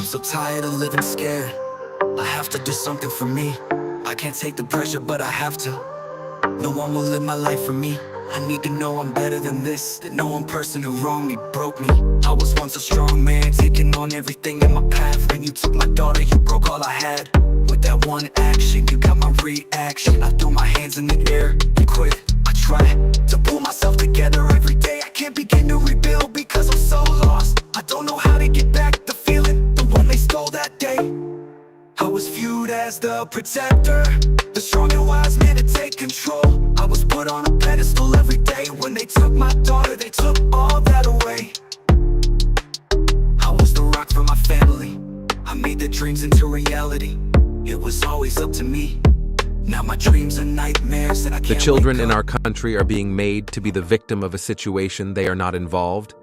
so tired of living scared. I have to do something for me. I can't take the pressure, but I have to. No one will live my life for me. I need to know I'm better than this, that no one person who wronged me broke me. I was once a strong man, taking on everything in my path. When you took my daughter, you broke all I had. With that one action, you got my reaction. I threw my hands in the air and quit. I try to pull myself together every day. I can't begin to rebuild because I'm so lost. I don't know how to get back the feeling, the one they stole that day. I was viewed as the protector, the strong and wise man to take control. I was put on a pedestal every day. When they took my daughter, they took all that away. I was the rock for my family. I made their dreams into reality. It was always up to me. Now my dreams are nightmares that I can't The children wake in up. our country are being made to be the victim of a situation they are not involved,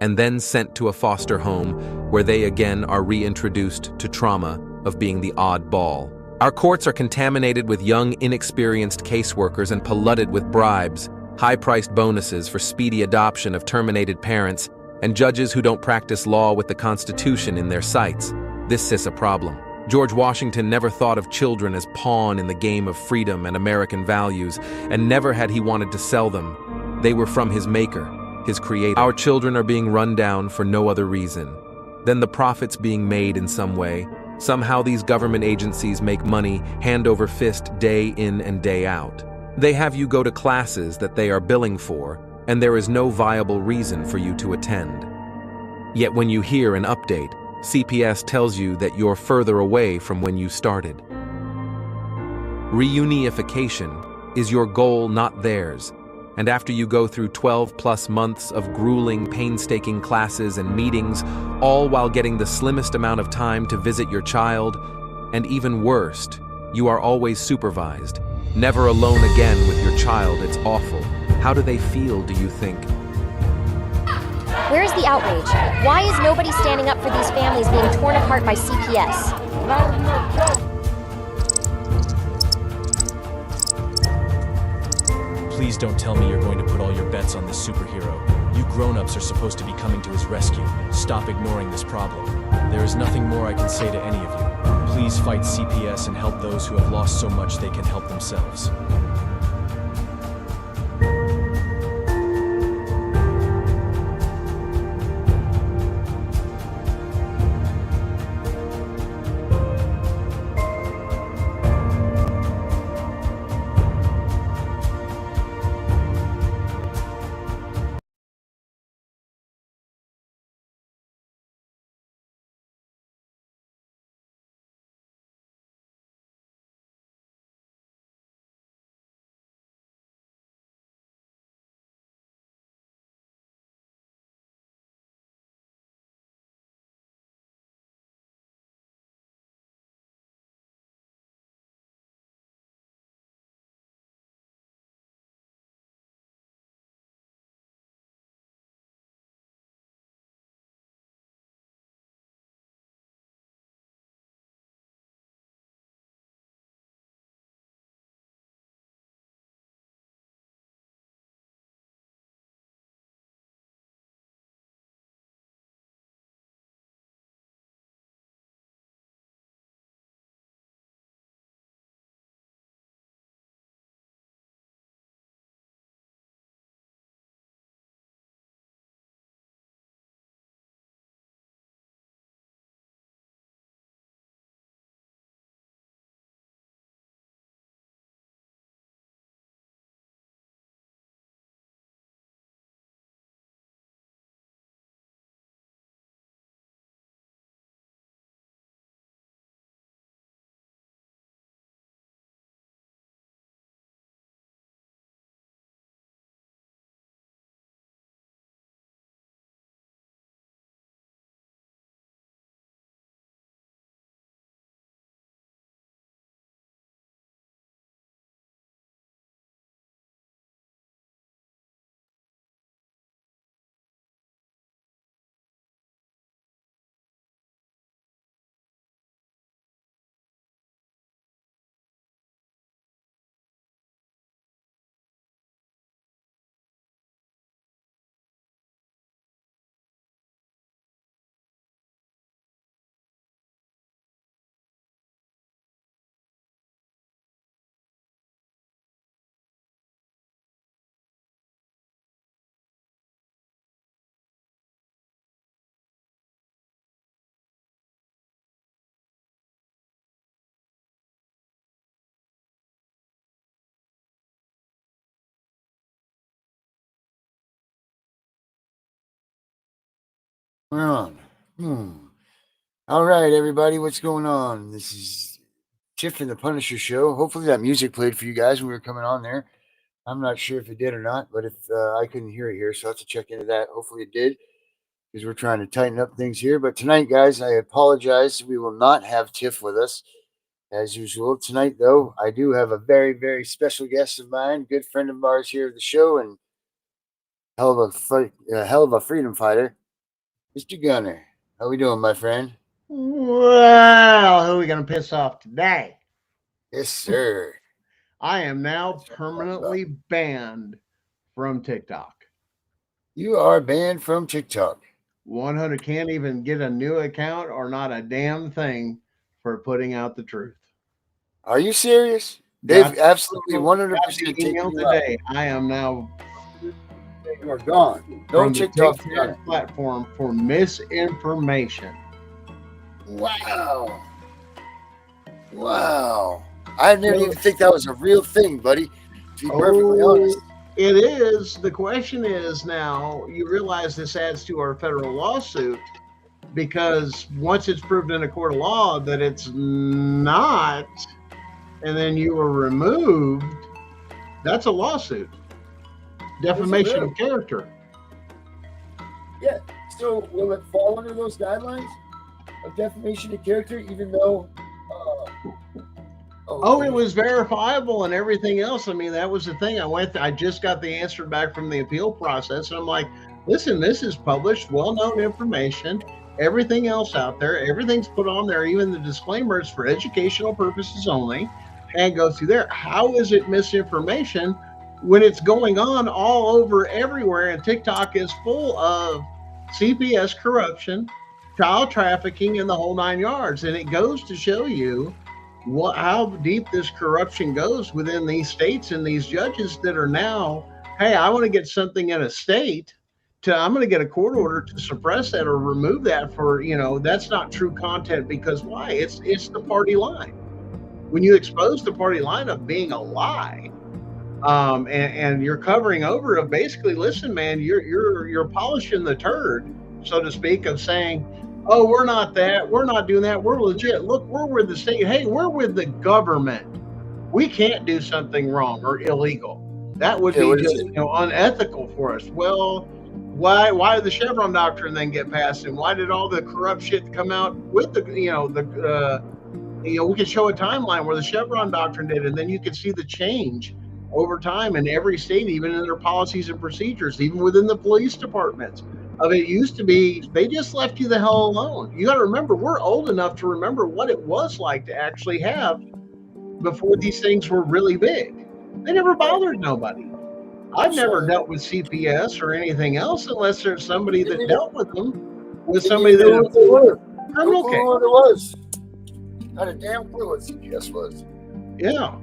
and then sent to a foster home where they again are reintroduced to trauma of being the oddball. Our courts are contaminated with young, inexperienced caseworkers and polluted with bribes, high-priced bonuses for speedy adoption of terminated parents, and judges who don't practice law with the Constitution in their sights. This is a problem. George Washington never thought of children as pawn in the game of freedom and American values, and never had he wanted to sell them. They were from his maker, his creator. Our children are being run down for no other reason than the profits being made in some way. Somehow these government agencies make money hand over fist day in and day out. They have you go to classes that they are billing for, and there is no viable reason for you to attend. Yet when you hear an update, CPS tells you that you're further away from when you started. Reunification is your goal, not theirs. And after you go through 12+ months of grueling, painstaking classes and meetings, all while getting the slimmest amount of time to visit your child, and even worst, you are always supervised, never alone again with your child. It's awful. How do they feel, do you think? Where's the outrage? Why is nobody standing up for these families being torn apart by CPS? Please don't tell me you're going to put all your bets on this superhero. You grown-ups are supposed to be coming to his rescue. Stop ignoring this problem. There is nothing more I can say to any of you. Please fight CPS and help those who have lost so much they can help themselves. We're on. All right, everybody, what's going on? This is Tiff and the Punisher Show. Hopefully that music played for you guys when we were coming on there. I'm not sure if it did or not, but if I couldn't hear it here, so I have to check into that. Hopefully it did, because we're trying to tighten up things here. But tonight, guys, I apologize. We will not have Tiff with us as usual. Tonight, though, I do have a very, very special guest of mine, good friend of ours here at the show, and hell of a freedom fighter, Mr. Gunner. How we doing, my friend? Well, who are we going to piss off today? Yes, sir. I am now permanently banned from TikTok. You are banned from TikTok. 100 can't even get a new account or not a damn thing for putting out the truth. Are you serious? They've absolutely 100% taken email you out. today. I am now You are gone. No from TikTok. the TikTok platform for misinformation. Wow. Wow. I didn't even think that was a real thing, buddy. To be perfectly honest. It is. The question is now, you realize this adds to our federal lawsuit, because once it's proved in a court of law that it's not, and then you were removed, that's a lawsuit. Defamation of character. Yeah. So will it fall under those guidelines of defamation of character, even though it was verifiable and everything else. I mean, that was the thing. I just got the answer back from the appeal process, and I'm like, listen, this is published, well-known information. Everything else out there, everything's put on there, even the disclaimers for educational purposes only, and go through there. How is it misinformation when it's going on all over everywhere, and TikTok is full of CPS corruption, child trafficking, and the whole 9 yards? And it goes to show you how deep this corruption goes within these states and these judges that are now, hey, I want to get something in a state, I'm going to get a court order to suppress that or remove that for, that's not true content. Because why? It's the party line. When you expose the party line of being a lie, and you're covering over of basically, listen, man, you're polishing the turd, so to speak, of saying, oh, we're not that, we're not doing that, we're legit. Look, we're with the state. Hey, we're with the government. We can't do something wrong or illegal. That would be just unethical for us. Well, why did the Chevron doctrine then get passed, and why did all the corrupt shit come out with the we could show a timeline where the Chevron doctrine did, and then you could see the change over time in every state, even in their policies and procedures, even within the police departments. It used to be they just left you the hell alone. You got to remember, we're old enough to remember what it was like to actually have before these things were really big. They never bothered nobody. I've never dealt with CPS or anything else unless there's somebody that dealt with them, with somebody that were. criminal case. What it was. Not a damn clue what CPS was. Yeah,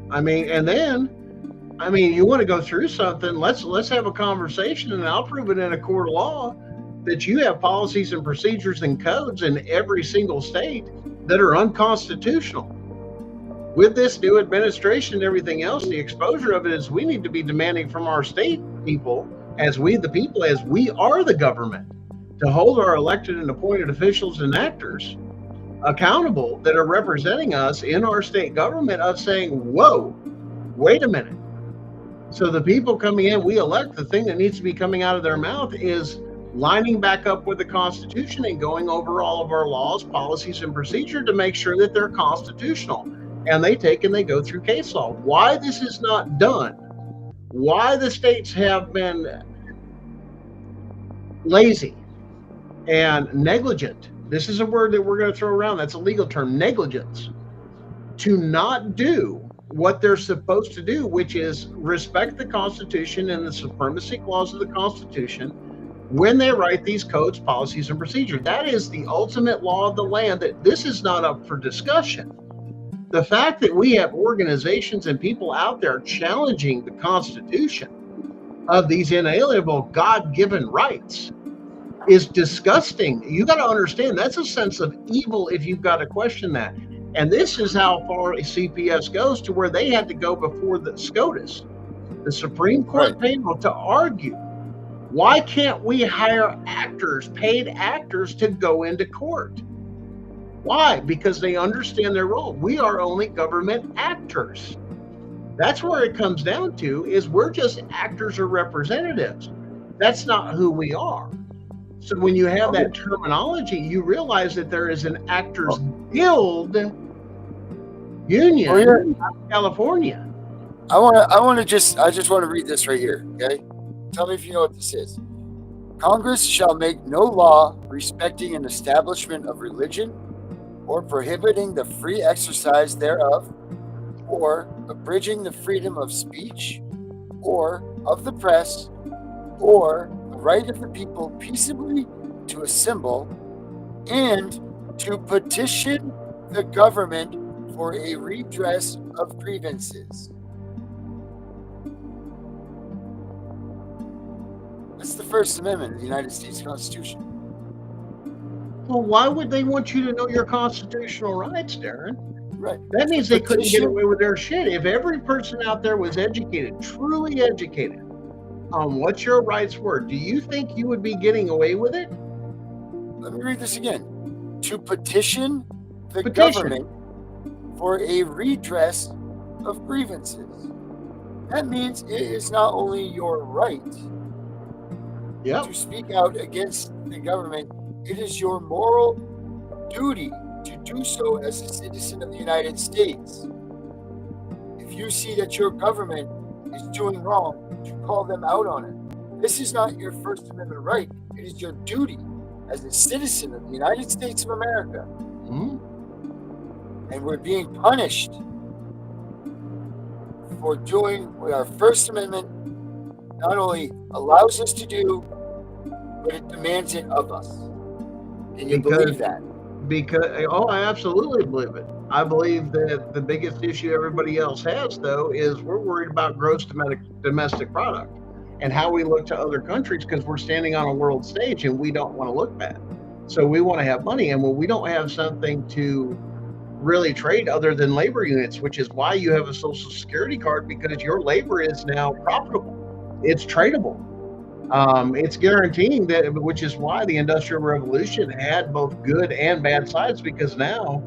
you want to go through something, let's have a conversation, and I'll prove it in a court of law that you have policies and procedures and codes in every single state that are unconstitutional. With this new administration and everything else, the exposure of it is we need to be demanding from our state people, as we the people, as we are the government, to hold our elected and appointed officials and actors accountable that are representing us in our state government, of saying, whoa, wait a minute. So the people coming in, we elect, the thing that needs to be coming out of their mouth is lining back up with the Constitution and going over all of our laws, policies, and procedure to make sure that they're constitutional. And they go through case law. Why this is not done, why the states have been lazy and negligent. This is a word that we're going to throw around. That's a legal term, negligence. To not do what they're supposed to do, which is respect the Constitution and the supremacy clause of the Constitution when they write these codes, policies, and procedures. That is the ultimate law of the land, that this is not up for discussion. The fact that we have organizations and people out there challenging the Constitution of these inalienable God-given rights is disgusting. You got to understand, that's a sense of evil if you've got to question that. And this is how far CPS goes, to where they had to go before the SCOTUS, the Supreme Court panel, to argue Why can't we hire actors, paid actors, to go into court? Why? Because they understand their role. We are only government actors. That's where it comes down to, is we're just actors or representatives. That's not who we are. So when you have that terminology, you realize that there is an actors guild union in California. I just want to read this right here. Okay, tell me if you know what this is. Congress shall make no law respecting an establishment of religion, or prohibiting the free exercise thereof, or abridging the freedom of speech, or of the press, or the right of the people peaceably to assemble, and to petition the government for a redress of grievances. That's the First Amendment of the United States Constitution. Well, why would they want you to know your constitutional rights, Darren? Right. That means they couldn't get away with their shit. If every person out there was educated, truly educated, on what your rights were, do you think you would be getting away with it? Let me read this again. To petition the government for a redress of grievances. That means it is not only your right to speak out against the government, it is your moral duty to do so as a citizen of the United States. If you see that your government is doing wrong, to call them out on it. This is not your First Amendment right. It is your duty as a citizen of the United States of America. And we're being punished for doing what our First Amendment not only allows us to do, but it demands it of us. Can you believe that? I absolutely believe it. I believe that the biggest issue everybody else has, though, is we're worried about gross domestic product and how we look to other countries, because we're standing on a world stage and we don't want to look bad. So we want to have money, and when we don't have something to really trade other than labor units, which is why you have a social security card, because your labor is now profitable. It's tradable. It's guaranteeing that, which is why the Industrial Revolution had both good and bad sides, because now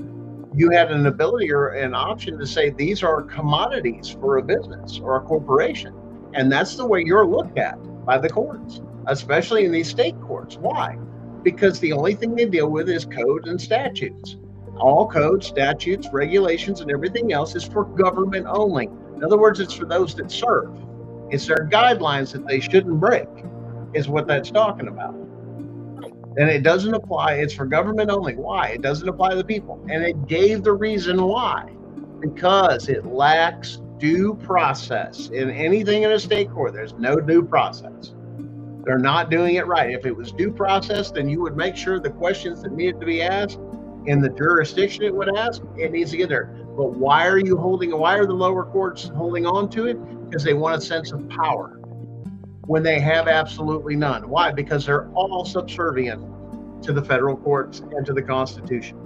you had an ability or an option to say these are commodities for a business or a corporation. And that's the way you're looked at by the courts, especially in these state courts. Why? Because the only thing they deal with is codes and statutes. All codes, statutes, regulations, and everything else is for government only. In other words, it's for those that serve. It's their guidelines that they shouldn't break, is what that's talking about. And it doesn't apply. It's for government only. Why? It doesn't apply to the people. And it gave the reason why. Because it lacks due process. In anything in a state court, there's no due process. They're not doing it right. If it was due process, then you would make sure the questions that needed to be asked in the jurisdiction it would ask, it needs to get there. But why are the lower courts holding on to it? Because they want a sense of power when they have absolutely none. Why? Because they're all subservient to the federal courts and to the Constitution.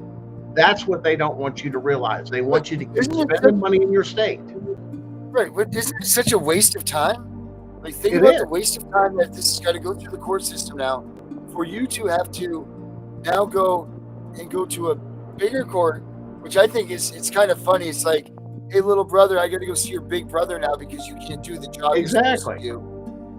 That's what they don't want you to realize. They want you to keep spending money in your state. Right. But isn't it such a waste of time? Like, think about the waste of time that this has got to go through the court system now, for you to have to now go to a bigger court, which I think it's kind of funny. It's like, hey, little brother, I got to go see your big brother now because you can't do the job you're supposed to do.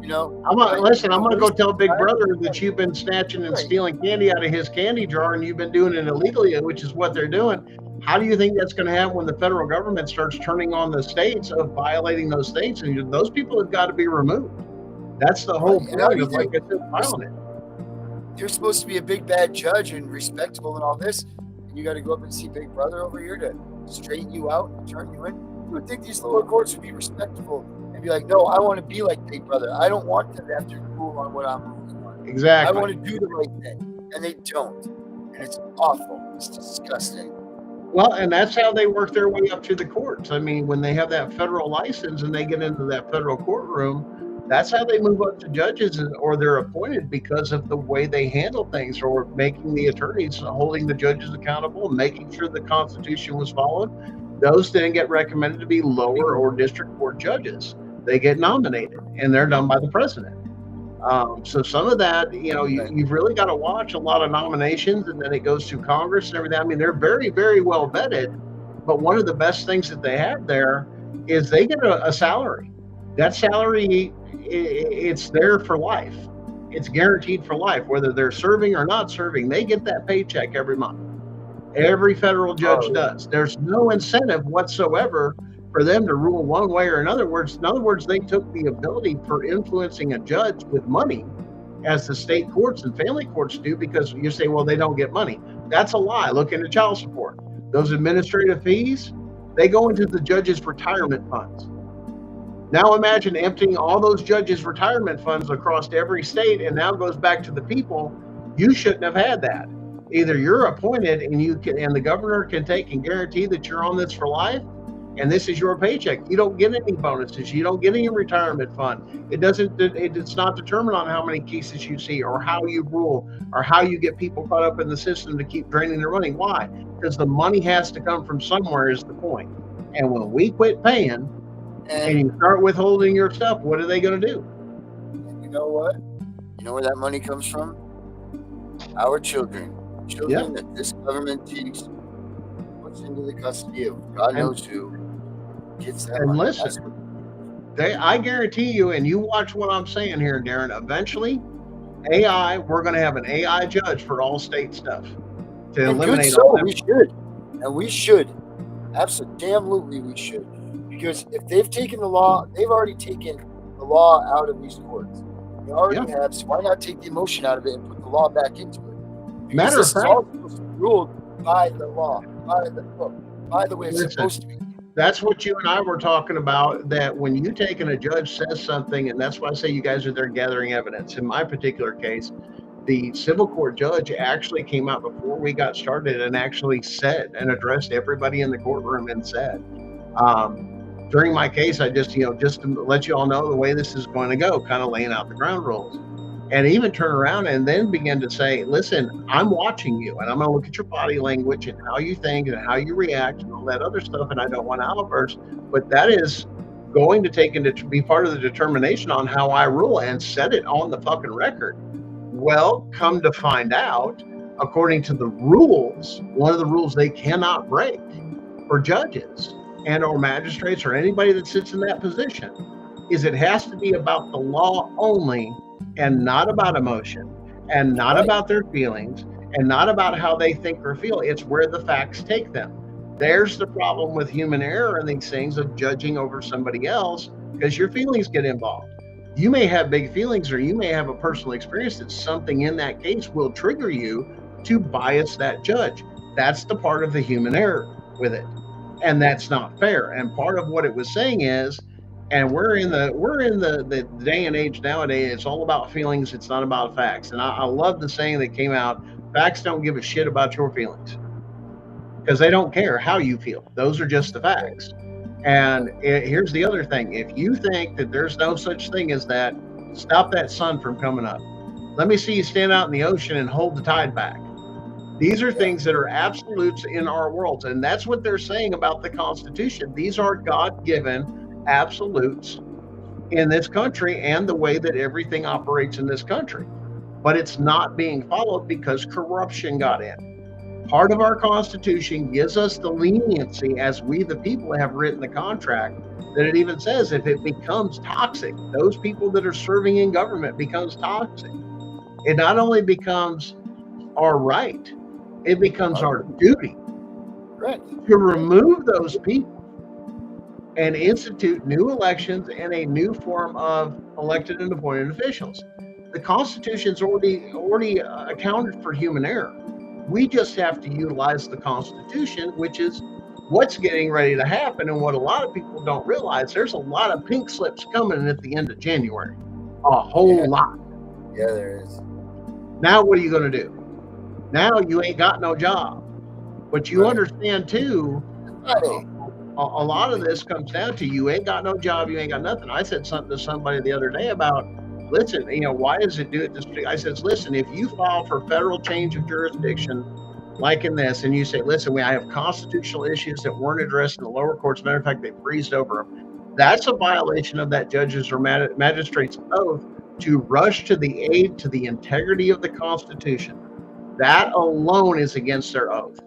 You know, I'm going to go tell Big Brother that you've been snatching and stealing candy out of his candy jar, and you've been doing it illegally, which is what they're doing. How do you think that's going to happen when the federal government starts turning on the states of violating those states? And those people have got to be removed. That's the whole point of, like I said, filing it. You're supposed to be a big bad judge and respectable and all this, and you got to go up and see Big Brother over here to straighten you out and turn you in. You would think these lower courts would be respectable and be like, no, I want to be like Big Brother. I don't want them to have to rule on what I'm ruling on. Exactly. I want to do the right thing, and they don't. And it's awful. It's disgusting. Well, and that's how they work their way up to the courts. I mean, when they have that federal license and they get into that federal courtroom, that's how they move up to judges, or they're appointed because of the way they handle things, or making the attorneys, holding the judges accountable, and making sure the Constitution was followed. Those then get recommended to be lower or district court judges. They get nominated, and they're done by the president. So some of that, you've really got to watch a lot of nominations, and then it goes through Congress and everything. I mean, they're very, very well vetted. But one of the best things that they have there is they get a salary. That salary, it's there for life. It's guaranteed for life, whether they're serving or not serving. They get that paycheck every month. Every federal judge does. There's no incentive whatsoever for them to rule one way or another. In other words, they took the ability for influencing a judge with money, as the state courts and family courts do, because you say, well, they don't get money. That's a lie. Look into child support. Those administrative fees, they go into the judges' retirement funds. Now imagine emptying all those judges' retirement funds across every state, and now goes back to the people. You shouldn't have had that. Either you're appointed and the governor can take and guarantee that you're on this for life, and this is your paycheck. You don't get any bonuses. You don't get any retirement fund. It's not determined on how many cases you see or how you rule or how you get people caught up in the system to keep draining their money. Why? Because the money has to come from somewhere is the point. And when we quit paying and you start withholding your stuff, what are they going to do? You know what? You know where that money comes from? Our children. Children that this government takes, puts into the custody of God knows who, gets that and money. Listen, I guarantee you, and you watch what I'm saying here, Darren, eventually, we're going to have an AI judge for all state stuff to eliminate all that. We should. And we should. Absolutely, we should. Because if they've taken the law, they've already taken the law out of these courts. They already have, so why not take the emotion out of it and put the law back into it? Because Matter of fact, all supposed to be ruled by the law, by the book, by the way it's supposed to be. That's what you and I were talking about, that when you take and a judge says something, and that's why I say you guys are there gathering evidence. In my particular case, the civil court judge actually came out before we got started and actually said and addressed everybody in the courtroom and said, during my case, I just to let you all know the way this is going to go, kind of laying out the ground rules. And even turn around and then begin to say, listen, I'm watching you and I'm going to look at your body language and how you think and how you react and all that other stuff. And I don't want outbursts, but that is going to take into be part of the determination on how I rule and set it on the fucking record. Well, come to find out, according to the rules, one of the rules they cannot break for judges and or magistrates or anybody that sits in that position is it has to be about the law only and not about emotion and not about their feelings and not about how they think or feel. It's where the facts take them. There's the problem with human error and these things of judging over somebody else, because your feelings get involved. You may have big feelings or you may have a personal experience that something in that case will trigger you to bias that judge. That's the part of the human error with it. And that's not fair. And part of what it was saying is, and we're in the day and age nowadays, it's all about feelings, it's not about facts. And I love the saying that came out, facts don't give a shit about your feelings, because they don't care how you feel. Those are just the facts. And here's the other thing. If you think that there's no such thing as that, stop that sun from coming up. Let me see you stand out in the ocean and hold the tide back. These are things that are absolutes in our worlds. And that's what they're saying about the Constitution. These are God-given absolutes in this country and the way that everything operates in this country. But it's not being followed because corruption got in. Part of our Constitution gives us the leniency, as we the people have written the contract, that it even says if it becomes toxic, those people that are serving in government becomes toxic. It not only becomes our right, it becomes our duty to remove those people and institute new elections and a new form of elected and appointed officials. The Constitution's already accounted for human error. We just have to utilize the Constitution, which is what's getting ready to happen. And what a lot of people don't realize, there's a lot of pink slips coming at the end of January. A whole lot. Yeah, there is. Now, what are you going to do? Now you ain't got no job. But you understand, too, a lot of this comes down to you ain't got no job, you ain't got nothing. I said something to somebody the other day about, listen, why does it do it this way? I said, listen, if you file for federal change of jurisdiction, like in this, and you say, listen, I have constitutional issues that weren't addressed in the lower courts. Matter of fact, they breezed over them. That's a violation of that judge's or magistrate's oath to rush to the aid to the integrity of the Constitution. That alone is against their oath.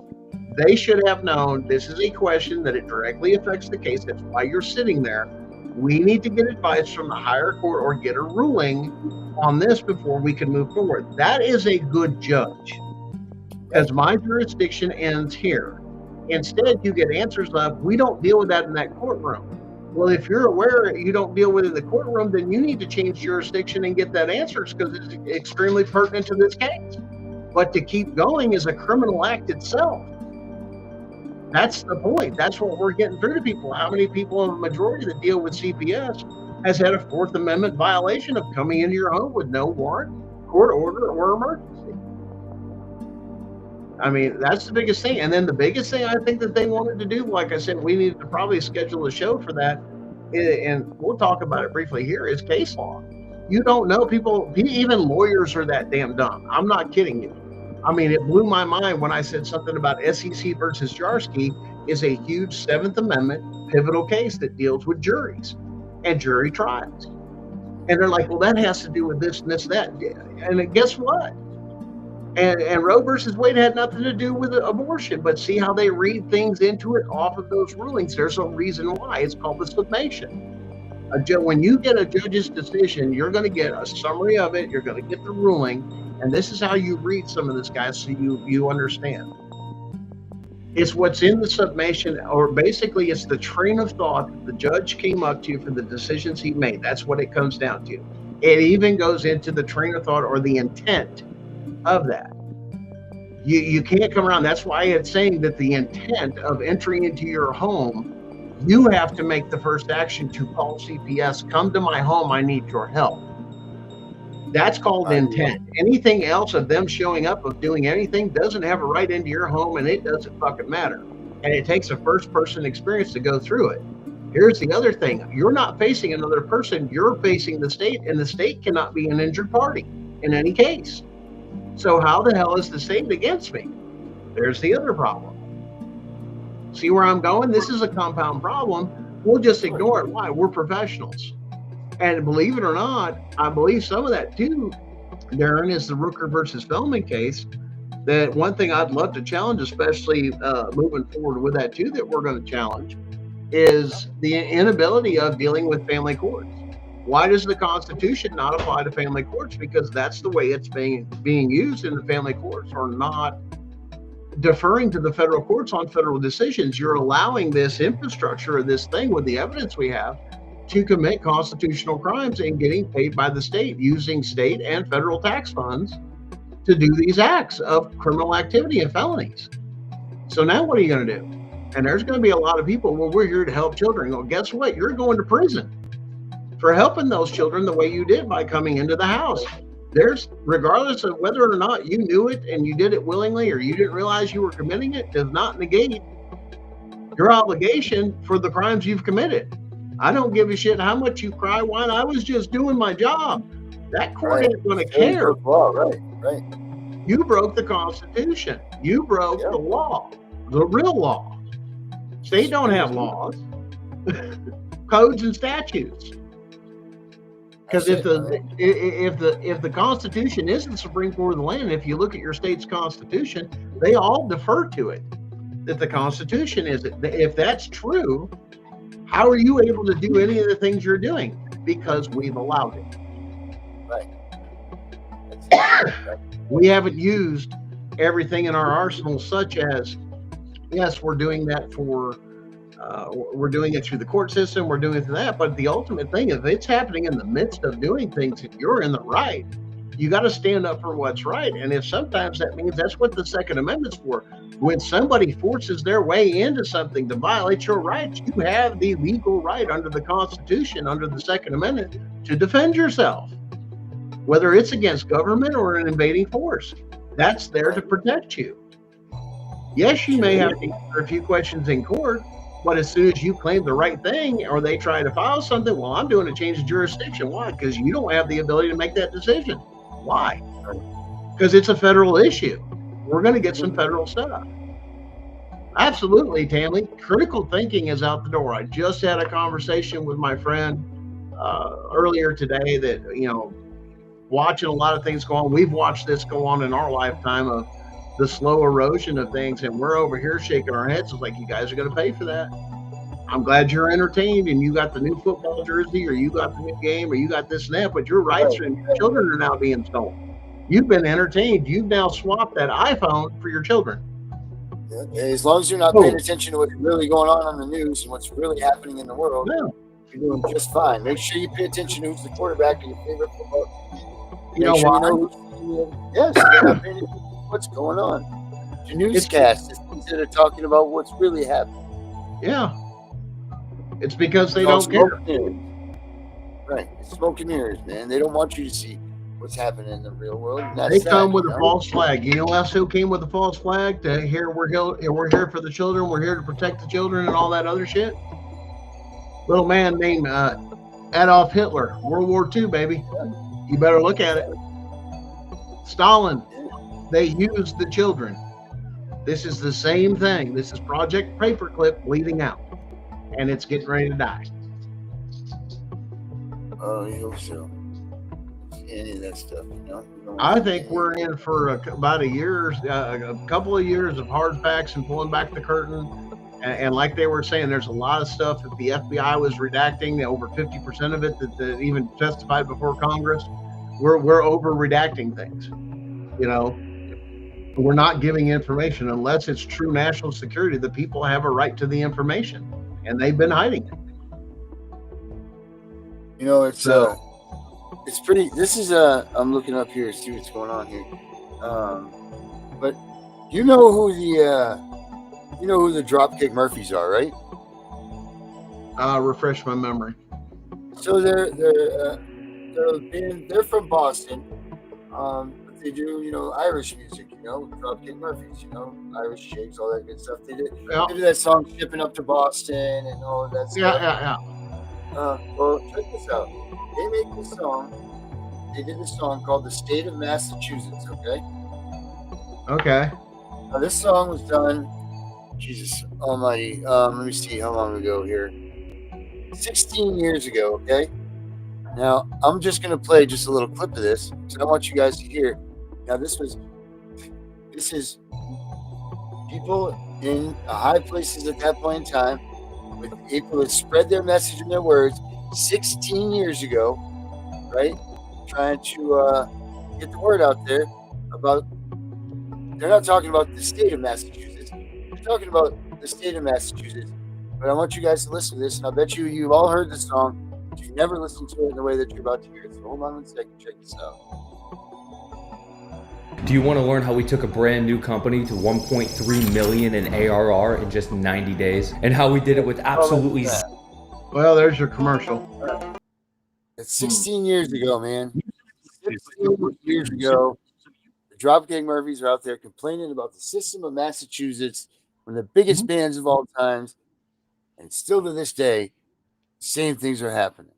They should have known this is a question that it directly affects the case. That's why you're sitting there. We need to get advice from the higher court or get a ruling on this before we can move forward. That is a good judge, because my jurisdiction ends here. Instead, you get answers of, we don't deal with that in that courtroom. Well, if you're aware you don't deal with it in the courtroom, then you need to change jurisdiction and get that answers, because it's extremely pertinent to this case. But to keep going is a criminal act itself. That's the point. That's what we're getting through to people. How many people in the majority that deal with CPS has had a Fourth Amendment violation of coming into your home with no warrant, court order, or emergency? I mean, that's the biggest thing. And then the biggest thing I think that they wanted to do, like I said, we needed to probably schedule a show for that, and we'll talk about it briefly here, is case law. You don't know, people, even lawyers are that damn dumb. I'm not kidding you. I mean, it blew my mind when I said something about SEC versus Jarsky is a huge Seventh Amendment pivotal case that deals with juries and jury trials. And they're like, well, that has to do with this and this and that. And guess what? And Roe versus Wade had nothing to do with abortion, but see how they read things into it off of those rulings. There's a reason why. It's called the summation. When you get a judge's decision, you're going to get a summary of it. You're going to get the ruling. And this is how you read some of this, guys, so you understand. It's what's in the summation, or basically it's the train of thought that the judge came up to for the decisions he made. That's what it comes down to. It even goes into the train of thought or the intent of that. You can't come around. That's why it's saying that the intent of entering into your home, you have to make the first action to call CPS, come to my home, I need your help. That's called intent. Anything else of them showing up, of doing anything, doesn't have a right into your home, and it doesn't fucking matter. And it takes a first person experience to go through it. Here's the other thing. You're not facing another person, you're facing the state, and the state cannot be an injured party in any case. So how the hell is the state against me? There's the other problem. See where I'm going? This is a compound problem. We'll just ignore it. Why? We're professionals. And believe it or not, I believe some of that too, Darren, is the Rooker versus Feldman case. That one thing I'd love to challenge, especially moving forward with that too, that we're going to challenge, is the inability of dealing with family courts. Why does the Constitution not apply to family courts? Because that's the way it's being used in the family courts, or not deferring to the federal courts on federal decisions. You're allowing this infrastructure, or this thing with the evidence we have, to commit constitutional crimes and getting paid by the state, using state and federal tax funds to do these acts of criminal activity and felonies. So now what are you going to do? And there's going to be a lot of people, well, we're here to help children. Well, guess what? You're going to prison for helping those children the way you did by coming into the house. There's, regardless of whether or not you knew it and you did it willingly, or you didn't realize you were committing it, does not negate your obligation for the crimes you've committed. I don't give a shit how much you cry, whine. I was just doing my job. That court ain't going to care. Right. You broke the Constitution. You broke the law, the real law. State don't have laws, codes and statutes. Because if the Constitution is the Supreme Court of the land, if you look at your state's Constitution, they all defer to it. That the Constitution is it. If that's true, how are you able to do any of the things you're doing? Because we've allowed it. Right. We haven't used everything in our arsenal, such as, yes, we're doing that for, we're doing it through the court system, we're doing it through that, but the ultimate thing, if it's happening in the midst of doing things and you're in the right, you got to stand up for what's right. And if sometimes that means, that's what the Second Amendment's for. When somebody forces their way into something to violate your rights, you have the legal right under the Constitution, under the Second Amendment, to defend yourself, whether it's against government or an invading force. That's there to protect you. Yes, you may have to answer a few questions in court, but as soon as you claim the right thing, or they try to file something, well, I'm doing a change of jurisdiction. Why? Because you don't have the ability to make that decision. Why? Because it's a federal issue. We're going to get some federal stuff. Absolutely, Tammy. Critical thinking is out the door. I just had a conversation with my friend earlier today that, watching a lot of things go on. We've watched this go on in our lifetime of the slow erosion of things, and we're over here shaking our heads. It's like, you guys are going to pay for that. I'm glad you're entertained and you got the new football jersey, or you got the new game, or you got this and that, but your rights and your children are now being stolen. You've been entertained. You've now swapped that iPhone for your children. Yeah, as long as you're not paying attention to what's really going on the news and what's really happening in the world, you're doing just fine. Make sure you pay attention to who's the quarterback in your favorite football. You know why? Yes, you're not paying attention to what's going on. The newscast is instead of talking about what's really happening. Yeah. It's because they don't care. Right. It's smoke and mirrors, man. They don't want you to see what's happening in the real world. They come with a false flag. You know else who came with a false flag? To here we're here for the children. We're here to protect the children and all that other shit. Little man named Adolf Hitler, World War II, baby. You better look at it. Stalin. They used the children. This is the same thing. This is Project Paperclip bleeding out. And it's getting ready to die. Oh, you hope so. Any of that stuff, you know? I think we're in for about a couple of years of hard facts and pulling back the curtain. And like they were saying, there's a lot of stuff that the FBI was redacting, over 50% of it that even testified before Congress. We're over redacting things, you know. We're not giving information unless it's true national security. The people have a right to the information, and they've been hiding it. You know, it's pretty. This is I'm looking up here to see what's going on here. But you know who the Dropkick Murphys are, right? Refresh my memory. So they're from Boston. But they do, you know, Irish music, you know, Dropkick Murphys, you know, Irish shakes, all that good stuff. They did that song "Shipping Up to Boston" and all of that stuff. Yeah. Well, check this out. They did this song called "The State of Massachusetts." Okay. Now this song was done, Jesus Almighty. Let me see how long ago here. 16 years ago. Okay. Now I'm just gonna play just a little clip of this because I want you guys to hear. Now this is people in high places at that point in time, with people that spread their message and their words 16 years ago, right? Trying to get the word out there about. They're not talking about the state of Massachusetts. They're talking about the state of Massachusetts. But I want you guys to listen to this, and I bet you've all heard this song. But you've never listened to it in the way that you're about to hear it. So hold on 1 second. Check this out. Do you want to learn how we took a brand new company to 1.3 million in ARR in just 90 days, and how we did it with absolutely. Well, there's your commercial. It's 16 years ago, man. 16 years ago. Dropkick Murphys are out there complaining about the system of Massachusetts, one of the biggest bands of all times, and still to this day, same things are happening.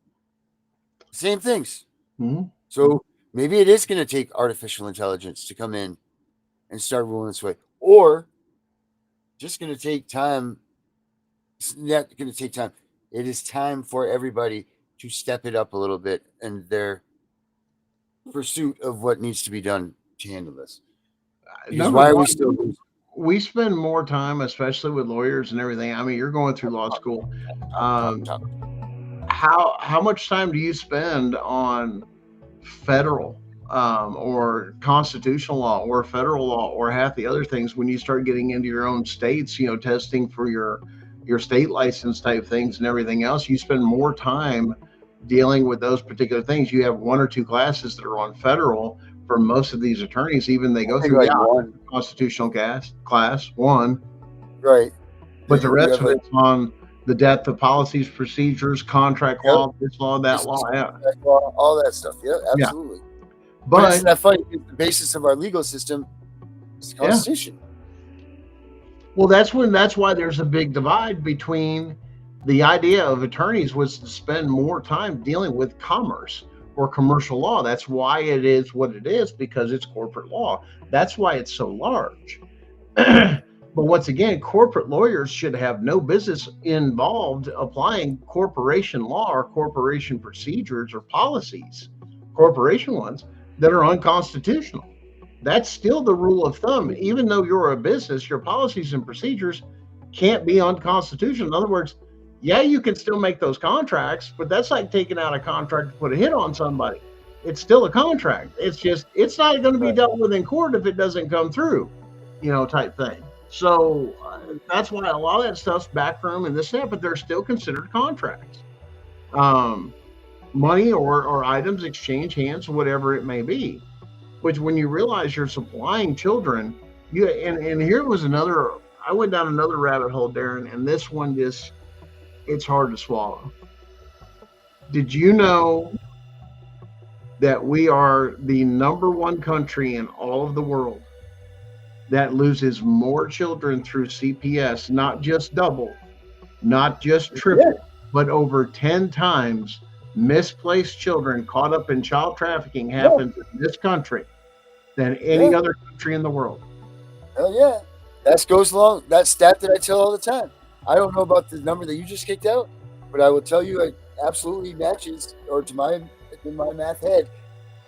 Same things. Mm-hmm. So maybe it is going to take artificial intelligence to come in and start ruling this way, or just going to take time. It's not going to take time. It is time for everybody to step it up a little bit in their pursuit of what needs to be done to handle this. Why are we still? We spend more time, especially with lawyers and everything. I mean, you're going through law school. How much time do you spend on federal or constitutional law or federal law or half the other things when you start getting into your own states? You know, testing for your state license type things and everything else. You spend more time dealing with those particular things. You have 1 or 2 classes that are on federal. For most of these attorneys, even they go through one constitutional class 1, right? But the rest of it's on the depth of policies, procedures, contract law, this law, that law, all that stuff. Yeah, absolutely. Yeah. But isn't that funny? The basis of our legal system is the Constitution. Well, that's why there's a big divide between the idea of attorneys was to spend more time dealing with commerce or commercial law. That's why it is what it is, because it's corporate law. That's why it's so large. But once again, corporate lawyers should have no business involved applying corporation law or corporation procedures or policies, corporation ones. that are unconstitutional. That's still the rule of thumb. Even though you're a business, your policies and procedures can't be unconstitutional. In other words, yeah, you can still make those contracts, but that's like taking out a contract to put a hit on somebody. It's still a contract. It's just, it's not going to be dealt with in court if it doesn't come through, type thing. So that's why a lot of that stuff's backroom and this and that, but they're still considered contracts. Money or items exchange hands, whatever it may be. Which, when you realize you're supplying children, and here was another. I went down another rabbit hole, Darren, and this one just, it's hard to swallow. Did you know that we are the #1 country in all of the world that loses more children through CPS, not just double, not just triple, but over 10 times misplaced children caught up in child trafficking happens in this country than any other country in the world? Hell yeah. That goes along, that stat that I tell all the time. I don't know about the number that you just kicked out, but I will tell you it absolutely matches, or in my math head,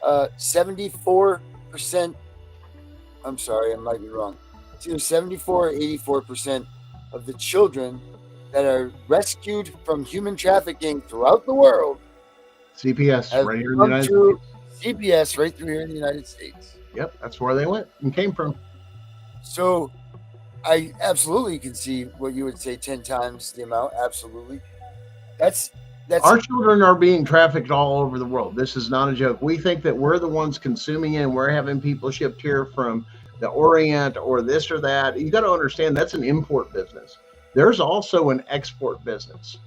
74%. I'm sorry, I might be wrong. It's either 74 or 84% of the children that are rescued from human trafficking throughout the world. CPS right here in the United States. CPS right through here in the United States. Yep, that's where they went and came from. So I absolutely can see what you would say 10 times the amount. Absolutely. That's our children are being trafficked all over the world. This is not a joke. We think that we're the ones consuming it, and we're having people shipped here from the Orient or this or that. You got to understand that's an import business. There's also an export business.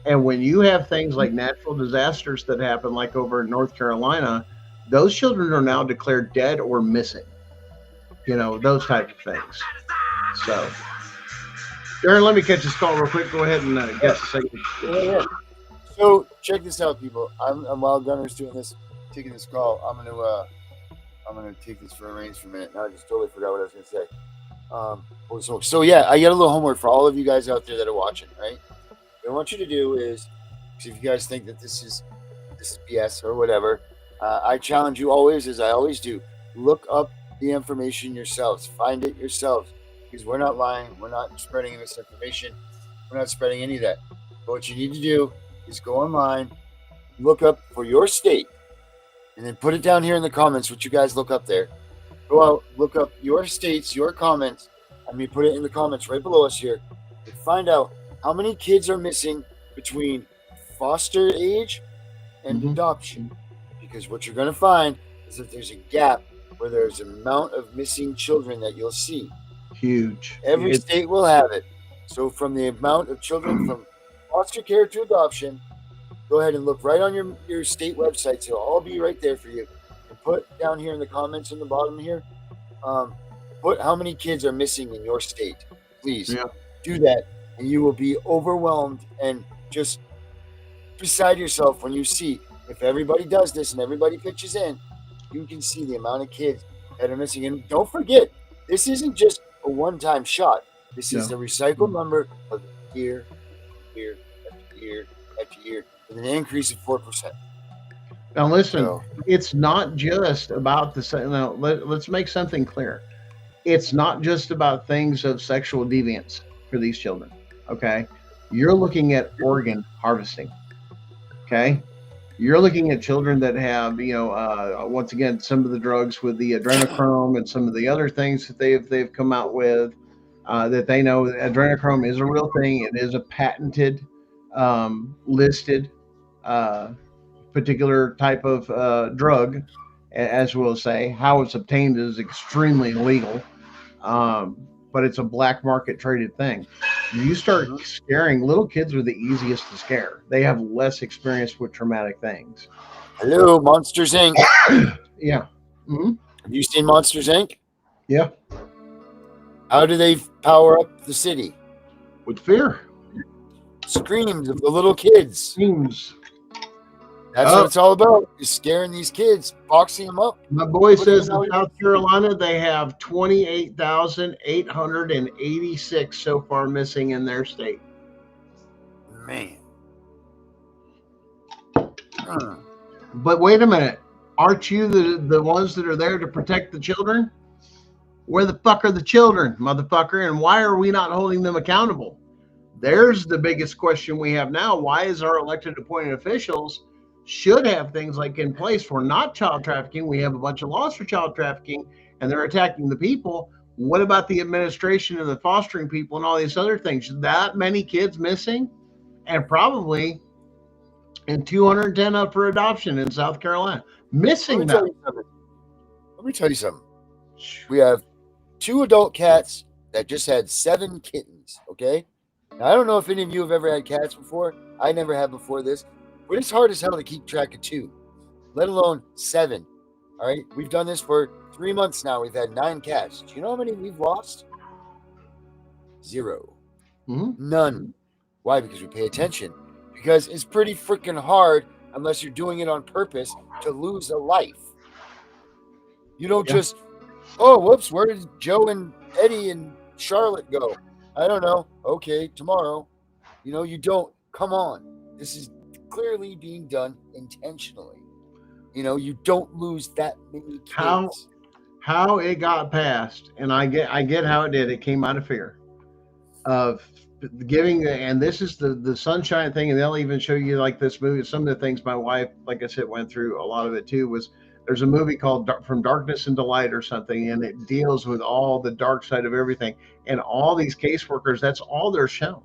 And when you have things like natural disasters that happen, like over in North Carolina, those children are now declared dead or missing. Those type of things. So, Darren, let me catch this call real quick. Go ahead and guess a second. Yeah. So check this out, people. I'm while Gunner's taking this call. I'm gonna take this for a reins for a minute. Now I just totally forgot what I was gonna say. So yeah, I got a little homework for all of you guys out there that are watching. Right, what I want you to do is, if you guys think that this is BS or whatever, I challenge you always, as I always do, look up the information yourselves, find it yourselves, because we're not lying, we're not spreading misinformation, we're not spreading any of that. But what you need to do is go online, look up for your state, and then put it down here in the comments, what you guys look up there. Go out, look up your states, your comments. Put it in the comments right below us here, and find out how many kids are missing between foster age and adoption. Because what you're going to find is that there's a gap where there's an amount of missing children that you'll see. Huge. Every state will have it. So from the amount of children from foster care to adoption, go ahead and look right on your state websites. It'll all be right there for you. And put down here in the comments in the bottom here, put how many kids are missing in your state. Please do that, and you will be overwhelmed and just beside yourself when you see, if everybody does this and everybody pitches in, you can see the amount of kids that are missing. And don't forget, this isn't just a one-time shot. This is a recycled number of year after year, with an increase of 4%. Now listen, it's not just about now let's make something clear. It's not just about things of sexual deviance for these children. Okay, you're looking at organ harvesting. Okay, you're looking at children that have, once again, some of the drugs with the adrenochrome and some of the other things that they've come out with, that they know adrenochrome is a real thing. It is a patented, listed, particular type of drug, as we'll say. How it's obtained is extremely illegal, but it's a black market traded thing. You start scaring little kids, are the easiest to scare. They have less experience with traumatic things. Hello, Monsters Inc. Yeah. Mm-hmm. Have you seen Monsters Inc? Yeah. How do they power up the city? With fear. Screams of the little kids. Screams. That's what it's all about, is scaring these kids, boxing them up. My boy says in South Carolina they have 28,886 so far missing in their state. Man. But wait a minute. Aren't you the ones that are there to protect the children? Where the fuck are the children, motherfucker? And why are we not holding them accountable? There's the biggest question we have now. Why is our elected appointed officials should have things like in place for not child trafficking? We have a bunch of laws for child trafficking and they're attacking the people. What about the administration and the fostering people and all these other things? That many kids missing, and probably and 210 up for adoption in South Carolina. Missing that. Let me tell you something. We have 2 adult cats that just had 7 kittens, okay? Now, I don't know if any of you have ever had cats before. I never have before this. But it's hard as hell to keep track of 2, let alone 7. All right? We've done this for 3 months now. We've had 9 cats. Do you know how many we've lost? 0. None. Why? Because we pay attention. Because it's pretty freaking hard, unless you're doing it on purpose, to lose a life. You don't just, oh, whoops, where did Joe and Eddie and Charlotte go? I don't know. Okay, tomorrow. You know, you don't. Come on. This is clearly being done intentionally. You know, you don't lose that many kids. How it got passed, and I get how it did. It came out of fear of giving, and this is the sunshine thing, and they'll even show you like this movie. Some of the things my wife, like I said, went through, a lot of it too, was there's a movie called From Darkness into Light or something, and it deals with all the dark side of everything. And all these caseworkers, that's all they're shown.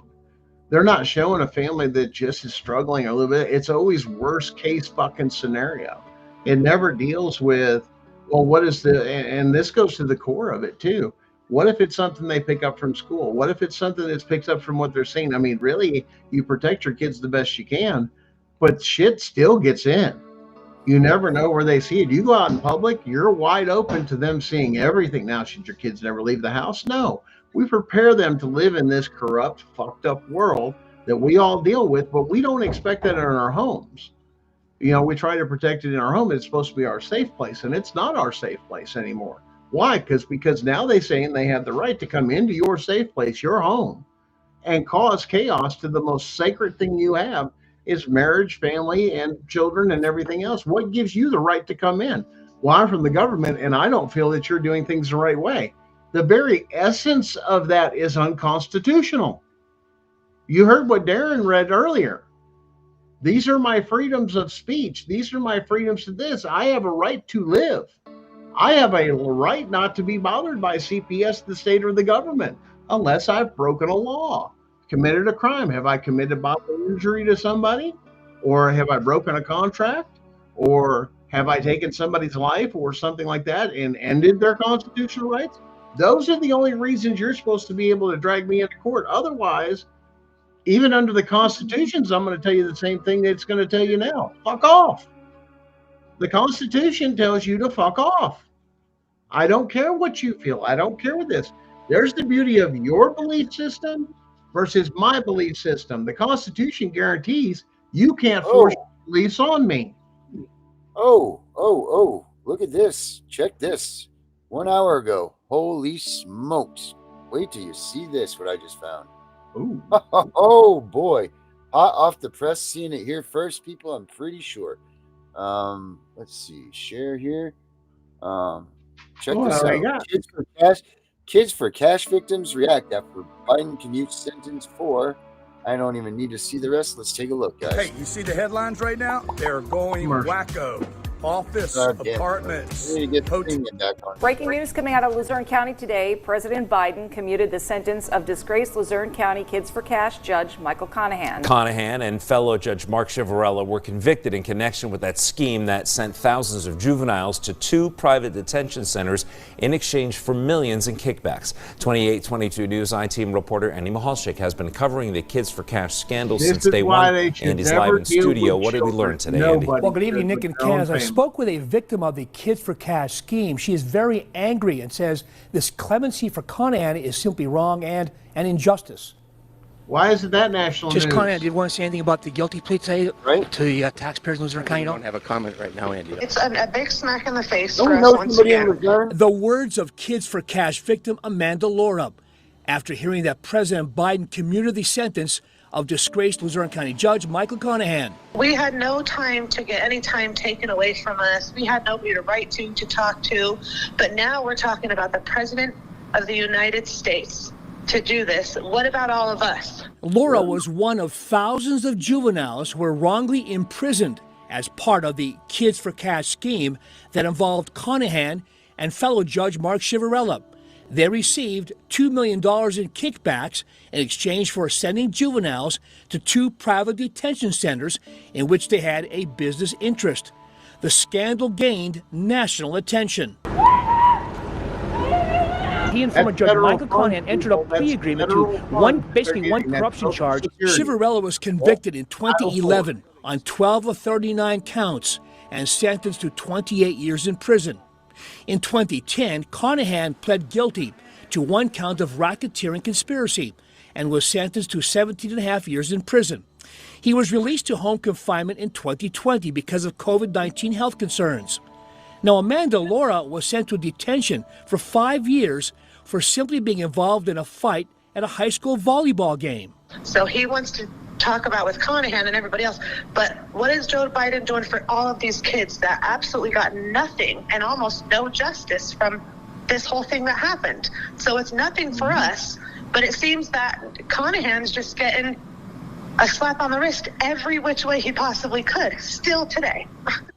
They're not showing a family that just is struggling a little bit. It's always worst case fucking scenario. It never deals with, well, what is and this goes to the core of it too. What if it's something they pick up from school? What if it's something that's picked up from what they're seeing? I mean, really, you protect your kids the best you can, but shit still gets in. You never know where they see it. You go out in public, you're wide open to them seeing everything. Now, should your kids never leave the house? No. We prepare them to live in this corrupt, fucked up world that we all deal with, but we don't expect that in our homes. You know, we try to protect it in our home. It's supposed to be our safe place, and it's not our safe place anymore. Why? Because now they say they have the right to come into your safe place, your home, and cause chaos to the most sacred thing you have, is marriage, family, and children, and everything else. What gives you the right to come in? Well, I'm from the government, and I don't feel that you're doing things the right way. The very essence of that is unconstitutional. You heard what Darren read earlier. These are my freedoms of speech. These are my freedoms to this. I have a right to live. I have a right not to be bothered by CPS, the state, or the government, unless I've broken a law, committed a crime. Have I committed bodily injury to somebody? Or have I broken a contract? Or have I taken somebody's life or something like that and ended their constitutional rights? Those are the only reasons you're supposed to be able to drag me into court. Otherwise, even under the constitutions, I'm going to tell you the same thing that it's going to tell you now. Fuck off. The Constitution tells you to fuck off. I don't care what you feel. I don't care what this. There's the beauty of your belief system versus my belief system. The Constitution guarantees you can't force beliefs on me. Look at this. Check this. 1 hour ago. Holy smokes. Wait till you see this, what I just found. Ooh. Oh, boy. Hot off the press, seeing it here first, people, I'm pretty sure. Let's see. Share here. Check this out. Kids for cash victims react after Biden commutes sentence for. I don't even need to see the rest. Let's take a look, guys. Hey, you see the headlines right now? They're going wacko. Office, apartments, Breaking news coming out of Luzerne County today. President Biden commuted the sentence of disgraced Luzerne County Kids for Cash Judge Michael Conahan. Conahan and fellow Judge Mark Ciavarella were convicted in connection with that scheme that sent thousands of juveniles to 2 private detention centers in exchange for millions in kickbacks. 2822 News I-Team reporter Andy Mahalchik has been covering the Kids for Cash scandal since day one. Andy's live in studio. What did we learn today, Andy? Well, good evening, Nick and Ken. As I spoke with a victim of the Kids for Cash scheme. She is very angry and says this clemency for Conahan is simply wrong and an injustice. Why is it that national Just news? Conahan, did you want to say anything about the guilty plea today to the taxpayers in Luzerne County? I don't have a comment right now, Andy. It's a big smack in the face for us once again. The words of Kids for Cash victim Amanda Lorup after hearing that President Biden commuted the sentence of disgraced Luzerne County Judge Michael Conahan. We had no time to get any time taken away from us. We had nobody to write to talk to. But now we're talking about the President of the United States to do this. What about all of us? Laura was one of thousands of juveniles who were wrongly imprisoned as part of the Kids for Cash scheme that involved Conahan and fellow Judge Mark Chivarella. They received $2 million in kickbacks in exchange for sending juveniles to 2 private detention centers in which they had a business interest. The scandal gained national attention. He and former Judge Michael Conahan entered a plea agreement to basically one corruption charge. Chivarella was convicted in 2011 on 12 of 39 counts and sentenced to 28 years in prison. In 2010, Conahan pled guilty to 1 count of racketeering conspiracy and was sentenced to 17.5 years in prison. He was released to home confinement in 2020 because of COVID-19 health concerns. Now, Amanda Laura was sent to detention for 5 years for simply being involved in a fight at a high school volleyball game. So he wants to talk about with Conahan and everybody else, but what is Joe Biden doing for all of these kids that absolutely got nothing and almost no justice from this whole thing that happened? So it's nothing for us, but it seems that Conahan's just getting a slap on the wrist every which way he possibly could, still today.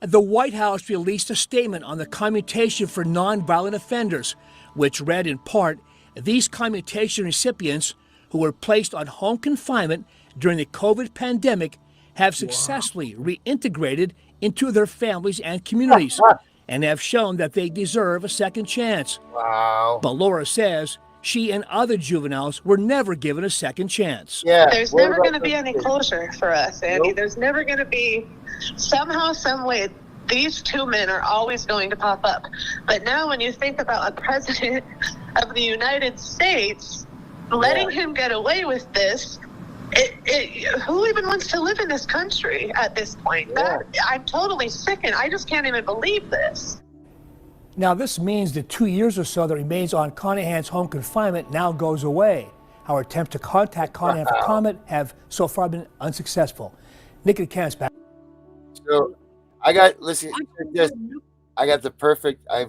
The White House released a statement on the commutation for nonviolent offenders, which read in part, these commutation recipients who were placed on home confinement during the COVID pandemic have successfully reintegrated into their families and communities and have shown that they deserve a second chance. Wow. But Laura says she and other juveniles were never given a second chance. Yeah. There's never going to be any closure for us, Andy. Nope. There's never going to be, somehow, some way, these 2 men are always going to pop up. But now when you think about a president of the United States letting him get away with this, who even wants to live in this country at this point? I'm totally sickened. I just can't even believe this. Now, this means the 2 years or so that remains on Conahan's home confinement now goes away. Our attempts to contact Conahan for comment have so far been unsuccessful. Nick and Ken's back. So, I got the perfect, I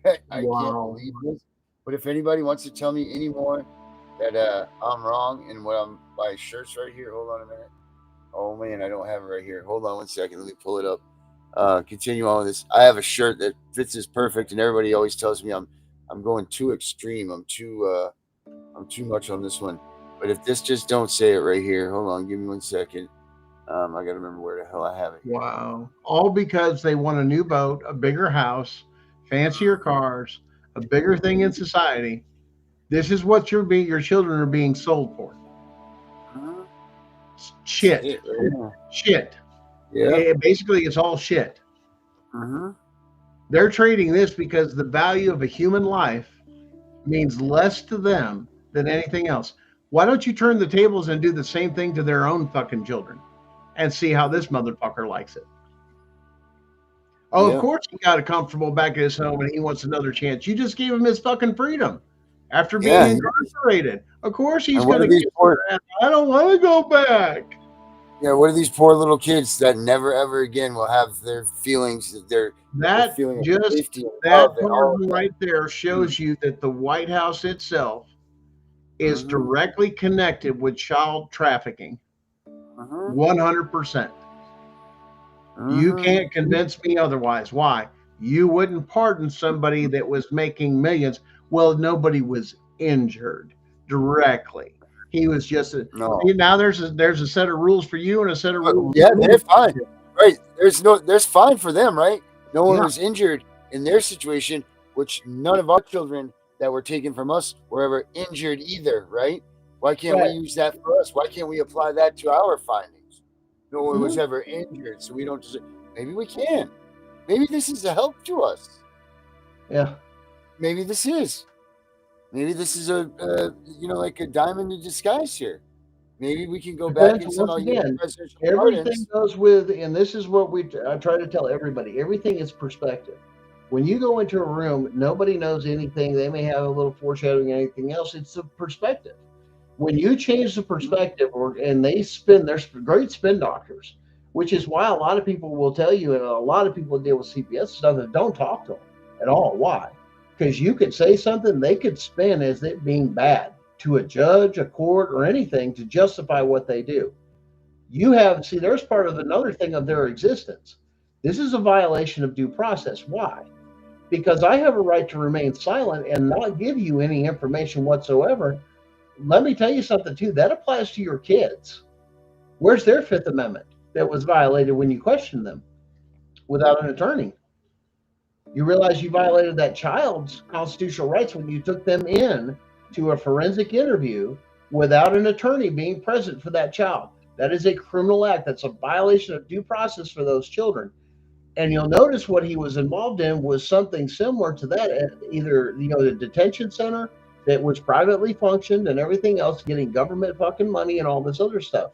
can't believe this, but if anybody wants to tell me any more that I'm wrong and my shirt's right here, hold on a minute. Oh man, I don't have it right here. Hold on 1 second, let me pull it up. Continue on with this. I have a shirt that fits this perfect, and everybody always tells me I'm going too extreme. I'm too much on this one. But if this just don't say it right here, hold on, give me 1 second. I gotta remember where the hell I have it. Wow. All because they want a new boat, a bigger house, fancier cars, a bigger thing in society. This is what your children are being sold for. Shit. Shit. Yeah. Basically, it's all shit. They're trading this because the value of a human life means less to them than anything else. Why don't you turn the tables and do the same thing to their own fucking children and see how this motherfucker likes it? Oh, of course he got comfortable back at his home and he wants another chance. You just gave him his fucking freedom after being incarcerated. Of course he's going to I don't want to go back. Yeah, what are these poor little kids that never ever again will have their feelings that that right there shows you that the White House itself is directly connected with child trafficking. 100%. You can't convince me otherwise. Why? You wouldn't pardon somebody that was making millions. Well, nobody was injured directly. He was just now there's a set of rules for you and a set of rules. Yeah, they're fine. Right. There's fine for them, right? No one was injured in their situation, which none of our children that were taken from us were ever injured either, right? Why can't we use that for us? Why can't we apply that to our findings? No one was ever injured, so we don't deserve. Maybe we can. Maybe this is a help to us. Yeah. Maybe this is. Maybe this is a like a diamond in disguise here. Maybe we can go back and somehow everything goes with, and this is what I try to tell everybody. Everything is perspective. When you go into a room, nobody knows anything. They may have a little foreshadowing, anything else. It's a perspective. When you change the perspective, and there's great spin doctors, which is why a lot of people will tell you, and a lot of people deal with CPS stuff that don't talk to them at all. Why? Because you could say something they could spin as it being bad to a judge, a court, or anything to justify what they do. There's part of another thing of their existence. This is a violation of due process. Why? Because I have a right to remain silent and not give you any information whatsoever. Let me tell you something too. That applies to your kids. Where's their Fifth Amendment that was violated when you questioned them without an attorney? You realize you violated that child's constitutional rights when you took them in to a forensic interview without an attorney being present for that child. That is a criminal act. That's a violation of due process for those children. And you'll notice what he was involved in was something similar to that. Either, the detention center that was privately functioned and everything else, getting government fucking money and all this other stuff.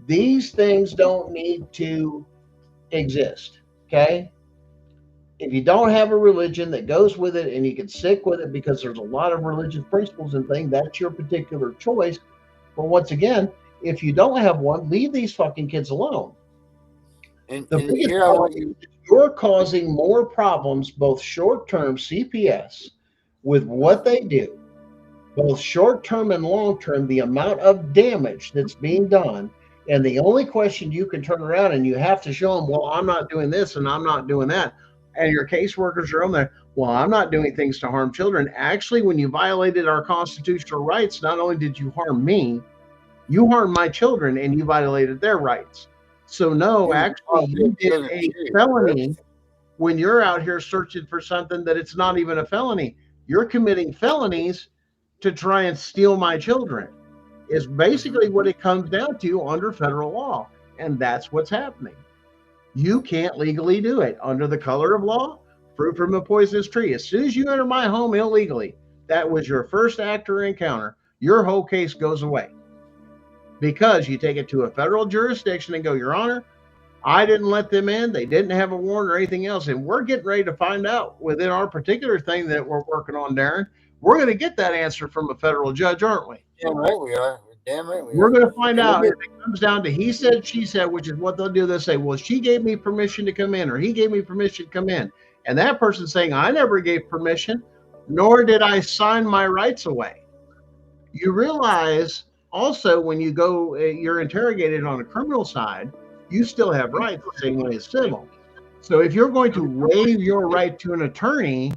These things don't need to exist. Okay. If you don't have a religion that goes with it and you can stick with it because there's a lot of religious principles and things, that's your particular choice. But once again, if you don't have one, leave these fucking kids alone. And the biggest here I want you. You're causing more problems, both short-term CPS, with what they do, both short-term and long-term, the amount of damage that's being done. And the only question you can turn around and you have to show them, well, I'm not doing this and I'm not doing that. And your caseworkers are on there, well, I'm not doing things to harm children. Actually, when you violated our constitutional rights, not only did you harm me, you harmed my children and you violated their rights. So no, actually, you did a felony when you're out here searching for something that it's not even a felony. You're committing felonies to try and steal my children, is basically what it comes down to under federal law. And that's what's happening. You can't legally do it under the color of law, fruit from a poisonous tree. As soon as you enter my home illegally, that was your first act or encounter, your whole case goes away. Because you take it to a federal jurisdiction and go, Your Honor, I didn't let them in. They didn't have a warrant or anything else. And we're getting ready to find out within our particular thing that we're working on, Darren. We're going to get that answer from a federal judge, aren't we? Damn right we are. Damn right we are. We're going to find out if it comes down to he said, she said, which is what they'll do. They'll say, well, she gave me permission to come in, or he gave me permission to come in. And that person saying, I never gave permission, nor did I sign my rights away. You realize also when you go, you're interrogated on a criminal side, you still have rights the same way as civil. So if you're going to waive your right to an attorney,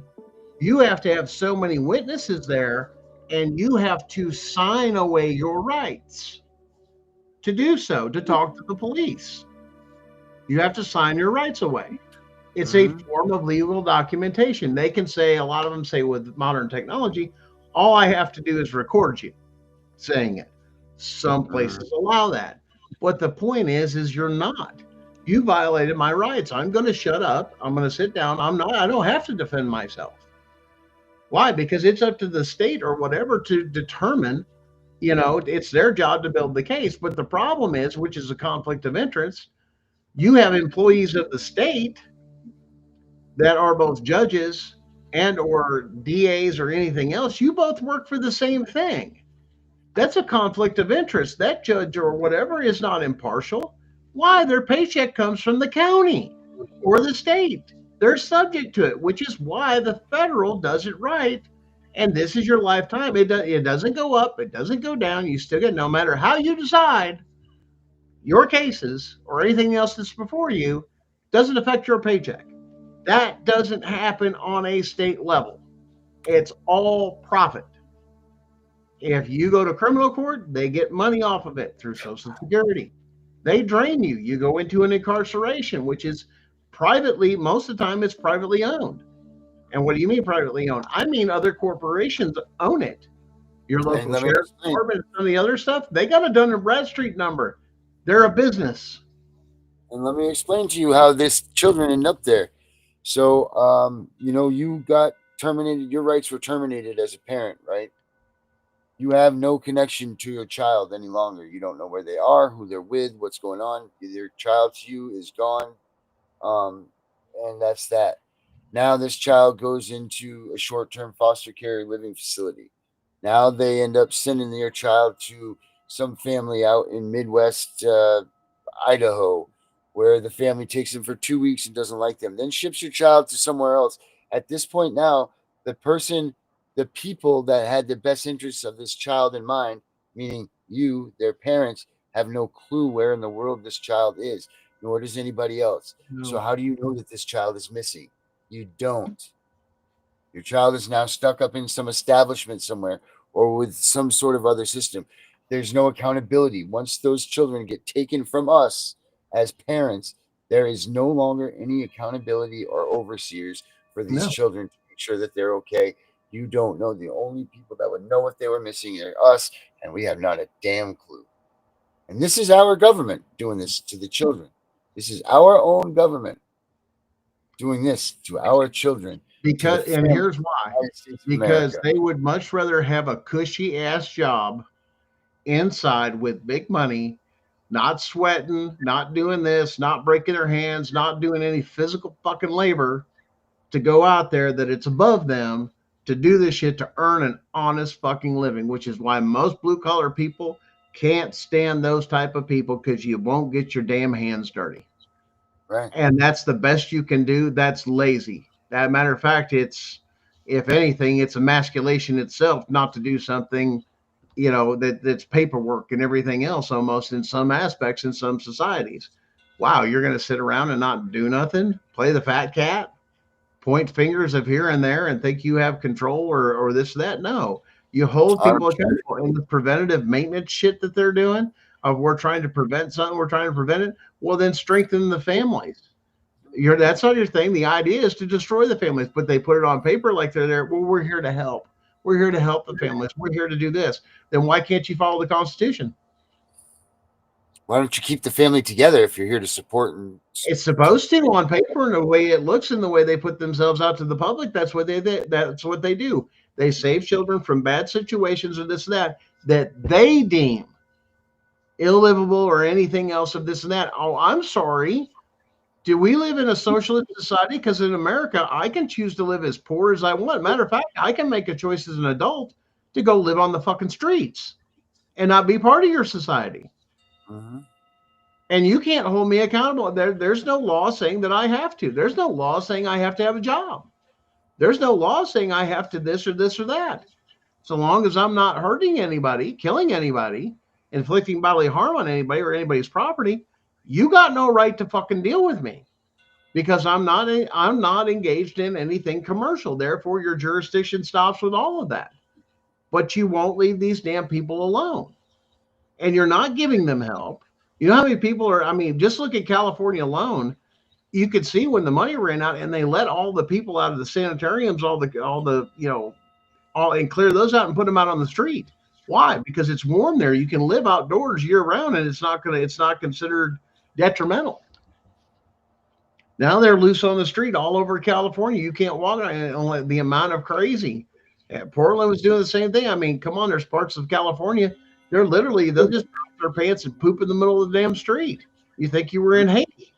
you have to have so many witnesses there, and you have to sign away your rights to do so, to talk to the police. You have to sign your rights away. It's a form of legal documentation. They can say, a lot of them say with modern technology, all I have to do is record you saying it. Some places allow that. But the point is you're not. You violated my rights. I'm going to shut up. I'm going to sit down. I don't have to defend myself. Why? Because it's up to the state or whatever to determine, it's their job to build the case. But the problem is, which is a conflict of interest, you have employees of the state that are both judges and or DAs or anything else. You both work for the same thing. That's a conflict of interest. That judge or whatever is not impartial. Why? Their paycheck comes from the county or the state. They're subject to it, which is why the federal does it right. And this is your lifetime. It doesn't go up. It doesn't go down. You still get, no matter how you decide your cases or anything else that's before you, doesn't affect your paycheck. That doesn't happen on a state level. It's all profit. If you go to criminal court, they get money off of it through Social Security. They drain you. You go into an incarceration, which is privately, most of the time it's privately owned. And what do you mean privately owned? I mean other corporations own it. Your local sheriff's department and some of the other stuff, they got a Dun & Bradstreet number. They're a business. And let me explain to you how this children end up there. So, you got terminated. Your rights were terminated as a parent, right? You have no connection to your child any longer. You don't know where they are, who they're with, what's going on. Your child to you is gone. And that's that. Now this child goes into a short-term foster care living facility. Now they end up sending their child to some family out in Midwest Idaho, where the family takes them for 2 weeks and doesn't like them, then ships your child to somewhere else. At this point now, the people that had the best interests of this child in mind, meaning you, their parents, have no clue where in the world this child is, nor does anybody else. No. So how do you know that this child is missing? You don't. Your child is now stuck up in some establishment somewhere or with some sort of other system. There's no accountability. Once those children get taken from us as parents, there is no longer any accountability or overseers for these children to make sure that they're okay. You don't know. The only people that would know if they were missing are us, and we have not a damn clue. And this is our government doing this to the children. This is our own government doing this to our children. Because, and here's why, because they would much rather have a cushy ass job inside with big money, not sweating, not doing this, not breaking their hands, not doing any physical fucking labor to go out there, that it's above them to do this shit to earn an honest fucking living, which is why most blue collar people can't stand those type of people, because you won't get your damn hands dirty. Right. And that's the best you can do. That's lazy. As a matter of fact, it's, if anything, it's emasculation itself not to do something, you know, that's paperwork and everything else almost in some aspects in some societies. Wow, you're going to sit around and not do nothing, play the fat cat, point fingers of here and there and think you have control or this, that. No, you hold people accountable. And the preventative maintenance shit that they're doing of we're trying to prevent something, we're trying to prevent it. Well, then strengthen the families. That's not your thing. The idea is to destroy the families, but they put it on paper like they're there. Well, we're here to help. We're here to help the families. We're here to do this. Then why can't you follow the Constitution? Why don't you keep the family together if you're here to support? And it's supposed to on paper, and the way it looks and the way they put themselves out to the public. That's what they do. They save children from bad situations or this and that they deem illegible or anything else of this and that. Oh, I'm sorry. Do we live in a socialist society? Because in America, I can choose to live as poor as I want. Matter of fact, I can make a choice as an adult to go live on the fucking streets and not be part of your society. Mm-hmm. And you can't hold me accountable. There's no law saying that I have to. There's no law saying I have to have a job. There's no law saying I have to this or this or that. So long as I'm not hurting anybody, killing anybody, inflicting bodily harm on anybody or anybody's property, you got no right to fucking deal with me, because I'm not engaged in anything commercial. Therefore, your jurisdiction stops with all of that. But you won't leave these damn people alone, and you're not giving them help. You know how many people are? I mean, just look at California alone. You could see when the money ran out, and they let all the people out of the sanitariums, and clear those out and put them out on the street. Why? Because it's warm there. You can live outdoors year round, and it's not considered detrimental. Now they're loose on the street all over California. You can't walk on the amount of crazy. Portland was doing the same thing. I mean, come on, there's parts of California, they'll just drop their pants and poop in the middle of the damn street. You think you were in Haiti.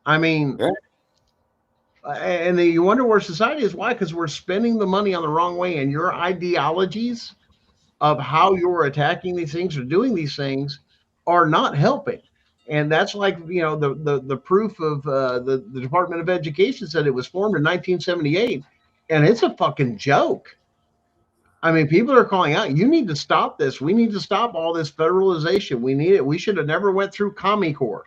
I mean, and you wonder where society is. Why? Because we're spending the money on the wrong way, and your ideologies of how you're attacking these things or doing these things are not helping. And that's like, the proof of the Department of Education said it was formed in 1978, and it's a fucking joke. I mean, people are calling out, you need to stop this. We need to stop all this federalization. We need it. We should have never went through Commie Core.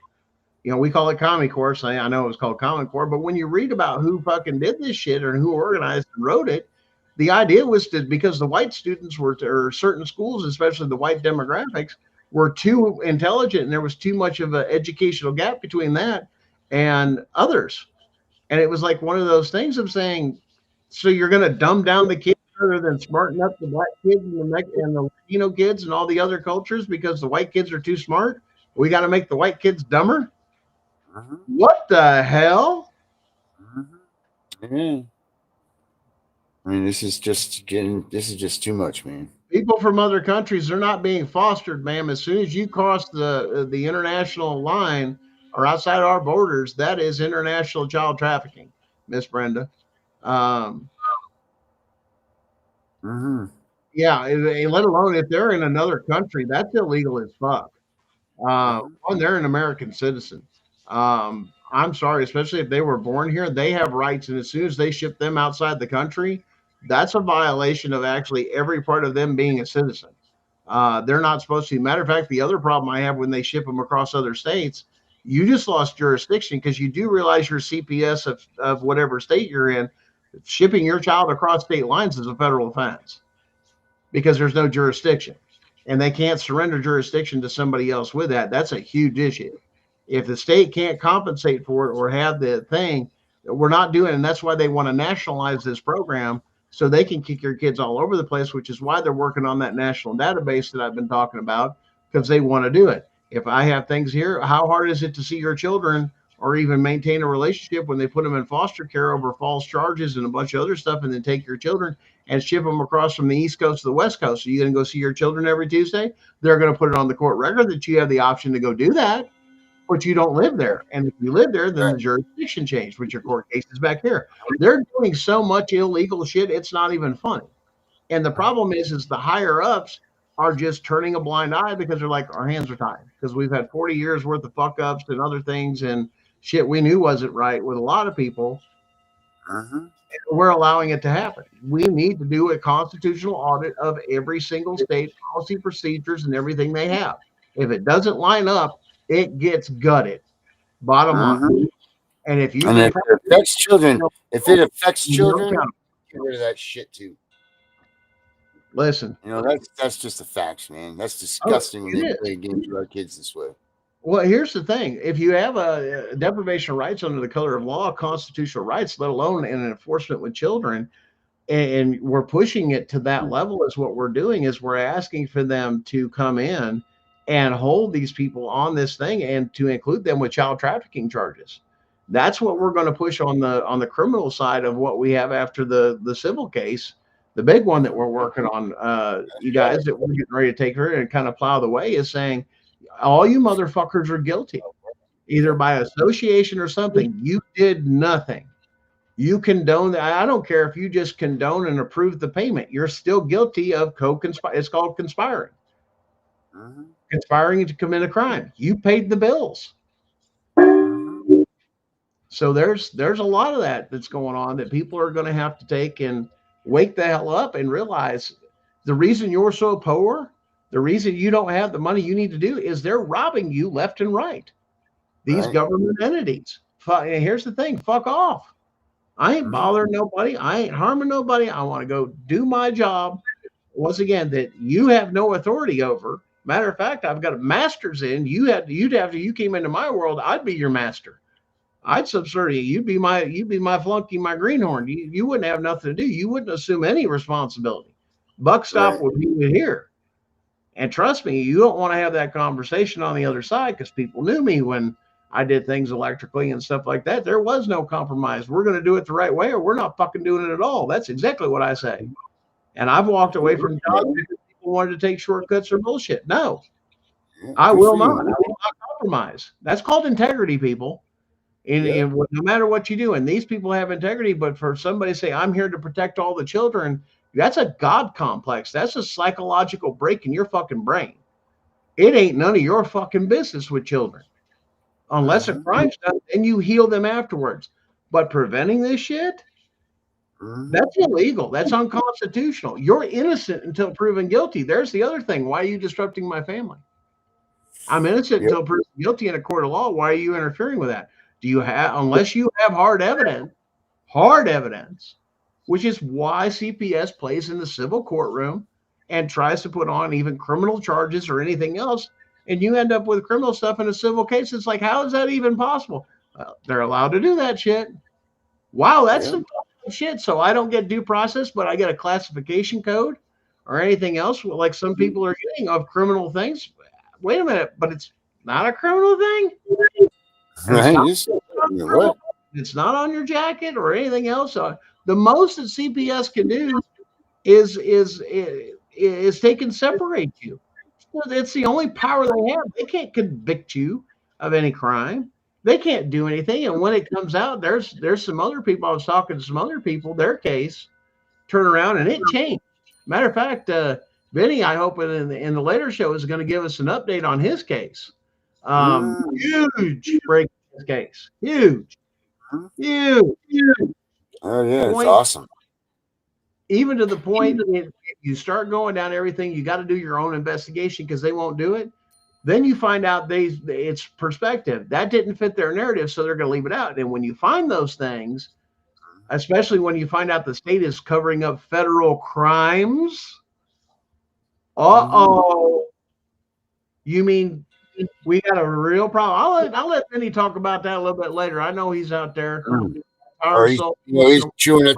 We call it Commie Core. So I know it was called Common Core, but when you read about who fucking did this shit or who organized and wrote it, the idea was because the white students or certain schools, especially the white demographics, were too intelligent, and there was too much of an educational gap between that and others. And it was like one of those things of saying, so you're going to dumb down the kids rather than smarten up the black kids and the Latino kids and all the other cultures because the white kids are too smart? We got to make the white kids dumber? Mm-hmm. What the hell? Mm-hmm. I mean, this is just too much, man. People from other countries, they're not being fostered, ma'am. As soon as you cross the international line or outside our borders, that is international child trafficking, Miss Brenda. Mm-hmm. Yeah, let alone if they're in another country, that's illegal as fuck. One, they're an American citizen. I'm sorry, especially if they were born here, they have rights, and as soon as they ship them outside the country, that's a violation of actually every part of them being a citizen. They're not supposed to. Matter of fact, the other problem I have when they ship them across other states, you just lost jurisdiction because you do realize your CPS of whatever state you're in, shipping your child across state lines is a federal offense because there's no jurisdiction and they can't surrender jurisdiction to somebody else with that. That's a huge issue. If the state can't compensate for it or have the thing, we're not doing it. And that's why they want to nationalize this program so they can kick your kids all over the place, which is why they're working on that national database that I've been talking about, because they want to do it. If I have things here, how hard is it to see your children or even maintain a relationship when they put them in foster care over false charges and a bunch of other stuff and then take your children and ship them across from the East Coast to the West Coast? Are you going to go see your children every Tuesday? They're going to put it on the court record that you have the option to go do that, but you don't live there. And if you live there, then the jurisdiction changed, with your court cases back here. They're doing so much illegal shit, it's not even funny. And the problem is the higher ups are just turning a blind eye because they're like, our hands are tied because we've had 40 years worth of fuck ups and other things and shit we knew wasn't right with a lot of people. We're allowing it to happen. We need to do a constitutional audit of every single state policy, procedures, and everything they have. If it doesn't line up, it gets gutted. Bottom line. And if you if it affects children, get rid of that shit too. Listen, that's just a fact, man. That's disgusting when they play games with our kids this way. Well, here's the thing. If you have a deprivation of rights under the color of law, constitutional rights, let alone in enforcement with children, and we're pushing it to that level, is what we're doing, is we're asking for them to come in and hold these people on this thing and to include them with child trafficking charges. That's what we're going to push on the criminal side of what we have after the civil case. The big one that we're working on, you guys, that we're getting ready to take her and kind of plow the way, is saying, all you motherfuckers are guilty, either by association or something. You did nothing. You condone. I don't care if you just condone and approve the payment. You're still guilty of co-conspire. It's called conspiring. Conspiring to commit a crime. You paid the bills. So there's a lot of that's going on that people are going to have to take and wake the hell up and realize the reason you're so poor, the reason you don't have the money you need to do, is they're robbing you left and right. These government entities. And here's the thing, fuck off. I ain't bothering nobody. I ain't harming nobody. I want to go do my job. Once again, that you have no authority over. Matter of fact, I've got a master's in. You came into my world, I'd be your master. I'd subserve you. You'd be my flunky, my greenhorn. You wouldn't have nothing to do. You wouldn't assume any responsibility. Buck stop would be here. And trust me, you don't want to have that conversation on the other side, because people knew me when I did things electrically and stuff like that. There was no compromise. We're going to do it the right way, or we're not fucking doing it at all. That's exactly what I say. And I've walked away from jobs because people wanted to take shortcuts or bullshit. No, I will not. I will not compromise. That's called integrity, people. And no matter what you do, and these people have integrity, but for somebody to say, I'm here to protect all the children, that's a God complex. That's a psychological break in your fucking brain. It ain't none of your fucking business with children. Unless a crime's done, and you heal them afterwards. But preventing this shit, that's illegal. That's unconstitutional. You're innocent until proven guilty. There's the other thing. Why are you disrupting my family? I'm innocent until proven guilty in a court of law. Why are you interfering with that? Do you have, unless you have hard evidence, which is why CPS plays in the civil courtroom and tries to put on even criminal charges or anything else, and you end up with criminal stuff in a civil case. It's like, how is that even possible? They're allowed to do that shit. Wow, that's some shit. So I don't get due process, but I get a classification code or anything else, like some people are getting, of criminal things. Wait a minute, but it's not a criminal thing? It's not on your jacket or anything else. The most that CPS can do is they can separate you. It's the only power they have. They can't convict you of any crime. They can't do anything. And when it comes out, there's some other people. I was talking to some other people. Their case turned around and it changed. Matter of fact, Vinny, I hope in the later show is going to give us an update on his case. Huge breaking case. Huge. Oh yeah, it's awesome. Even to the point if you start going down everything, you got to do your own investigation because they won't do it. Then you find out it's perspective that didn't fit their narrative, so they're going to leave it out. And when you find those things, especially when you find out the state is covering up federal crimes, you mean we got a real problem? I'll let Vinny talk about that a little bit later. I know he's out there. He's chewing at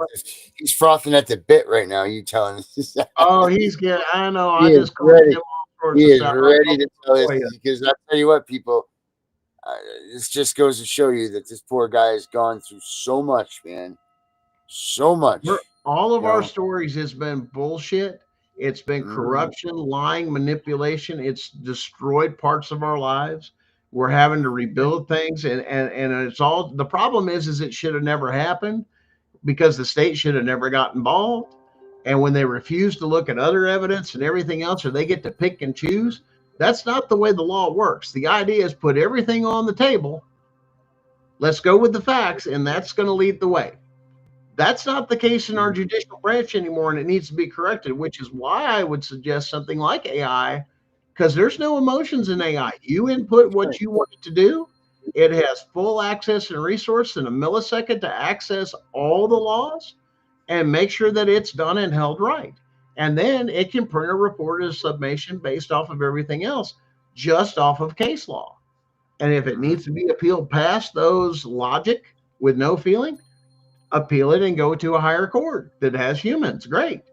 he's frothing at the bit right now. You telling us? He's good. I know. He is ready. He is ready to tell us because I tell you what, people, this just goes to show you that this poor guy has gone through so much, man. So much. All of our stories has been bullshit. It's been corruption, lying, manipulation. It's destroyed parts of our lives. We're having to rebuild things, and it's all. The problem is it should have never happened because the state should have never got involved. And when they refuse to look at other evidence and everything else, or they get to pick and choose, that's not the way the law works. The idea is put everything on the table. Let's go with the facts, and that's going to lead the way. That's not the case in our judicial branch anymore, and it needs to be corrected, which is why I would suggest something like AI, because there's no emotions in AI. You input what you want it to do. It has full access and resource in a millisecond to access all the laws and make sure that it's done and held right. And then it can print a report as summation based off of everything else, just off of case law. And if it needs to be appealed past those logic with no feeling, appeal it and go to a higher court that has humans. Great.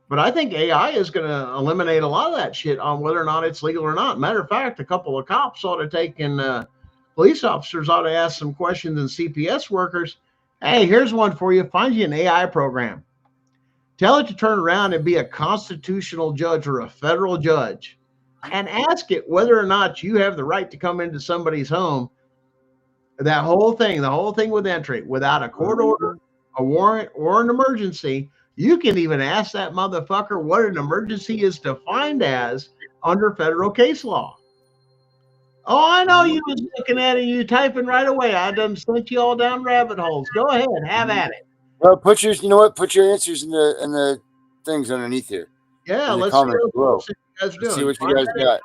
But I think AI is going to eliminate a lot of that shit on whether or not it's legal or not. Matter of fact, a couple of cops ought to take and police officers ought to ask some questions, and CPS workers. Hey, here's one for you. Find you an AI program. Tell it to turn around and be a constitutional judge or a federal judge and ask it whether or not you have the right to come into somebody's home. That whole thing, the whole thing with entry without a court order, a warrant, or an emergency. You can even ask that motherfucker what an emergency is defined as under federal case law. Oh, I know you was looking at it, you typing right away. I done sent you all down rabbit holes. Go ahead, have at it. Well, put your answers in the things underneath here. Yeah, let's see what you guys are doing. See what you guys got.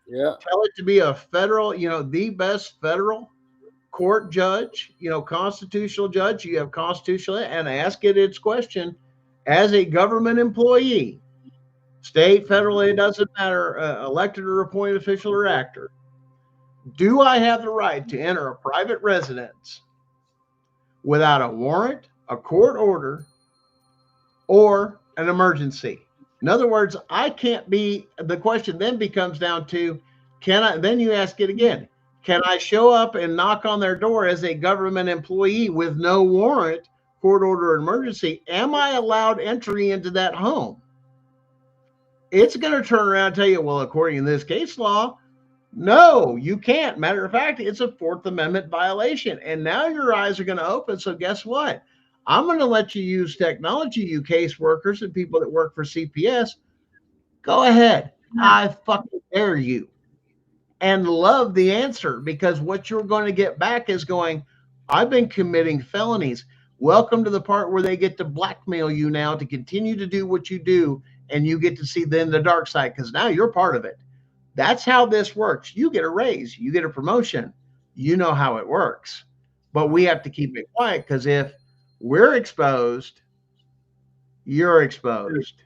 Yeah. Tell it to be a federal, the best federal court judge, constitutional judge. You have constitutional, and ask it its question as a government employee, state, federal, it doesn't matter, elected or appointed official or actor. Do I have the right to enter a private residence without a warrant, a court order, or an emergency? In other words, I can't be, the question then becomes down to, then you ask it again, can I show up and knock on their door as a government employee with no warrant, court order, or emergency? Am I allowed entry into that home? It's going to turn around and tell you, well, according to this case law, no, you can't. Matter of fact, it's a Fourth Amendment violation. And now your eyes are going to open. So guess what? I'm going to let you use technology, you case workers and people that work for CPS. Go ahead. I fucking dare you. And love the answer, because what you're going to get back is going, I've been committing felonies. Welcome to the part where they get to blackmail you now to continue to do what you do. And you get to see then the dark side, because now you're part of it. That's how this works. You get a raise, you get a promotion. You know how it works. But we have to keep it quiet, because if we're exposed, you're exposed.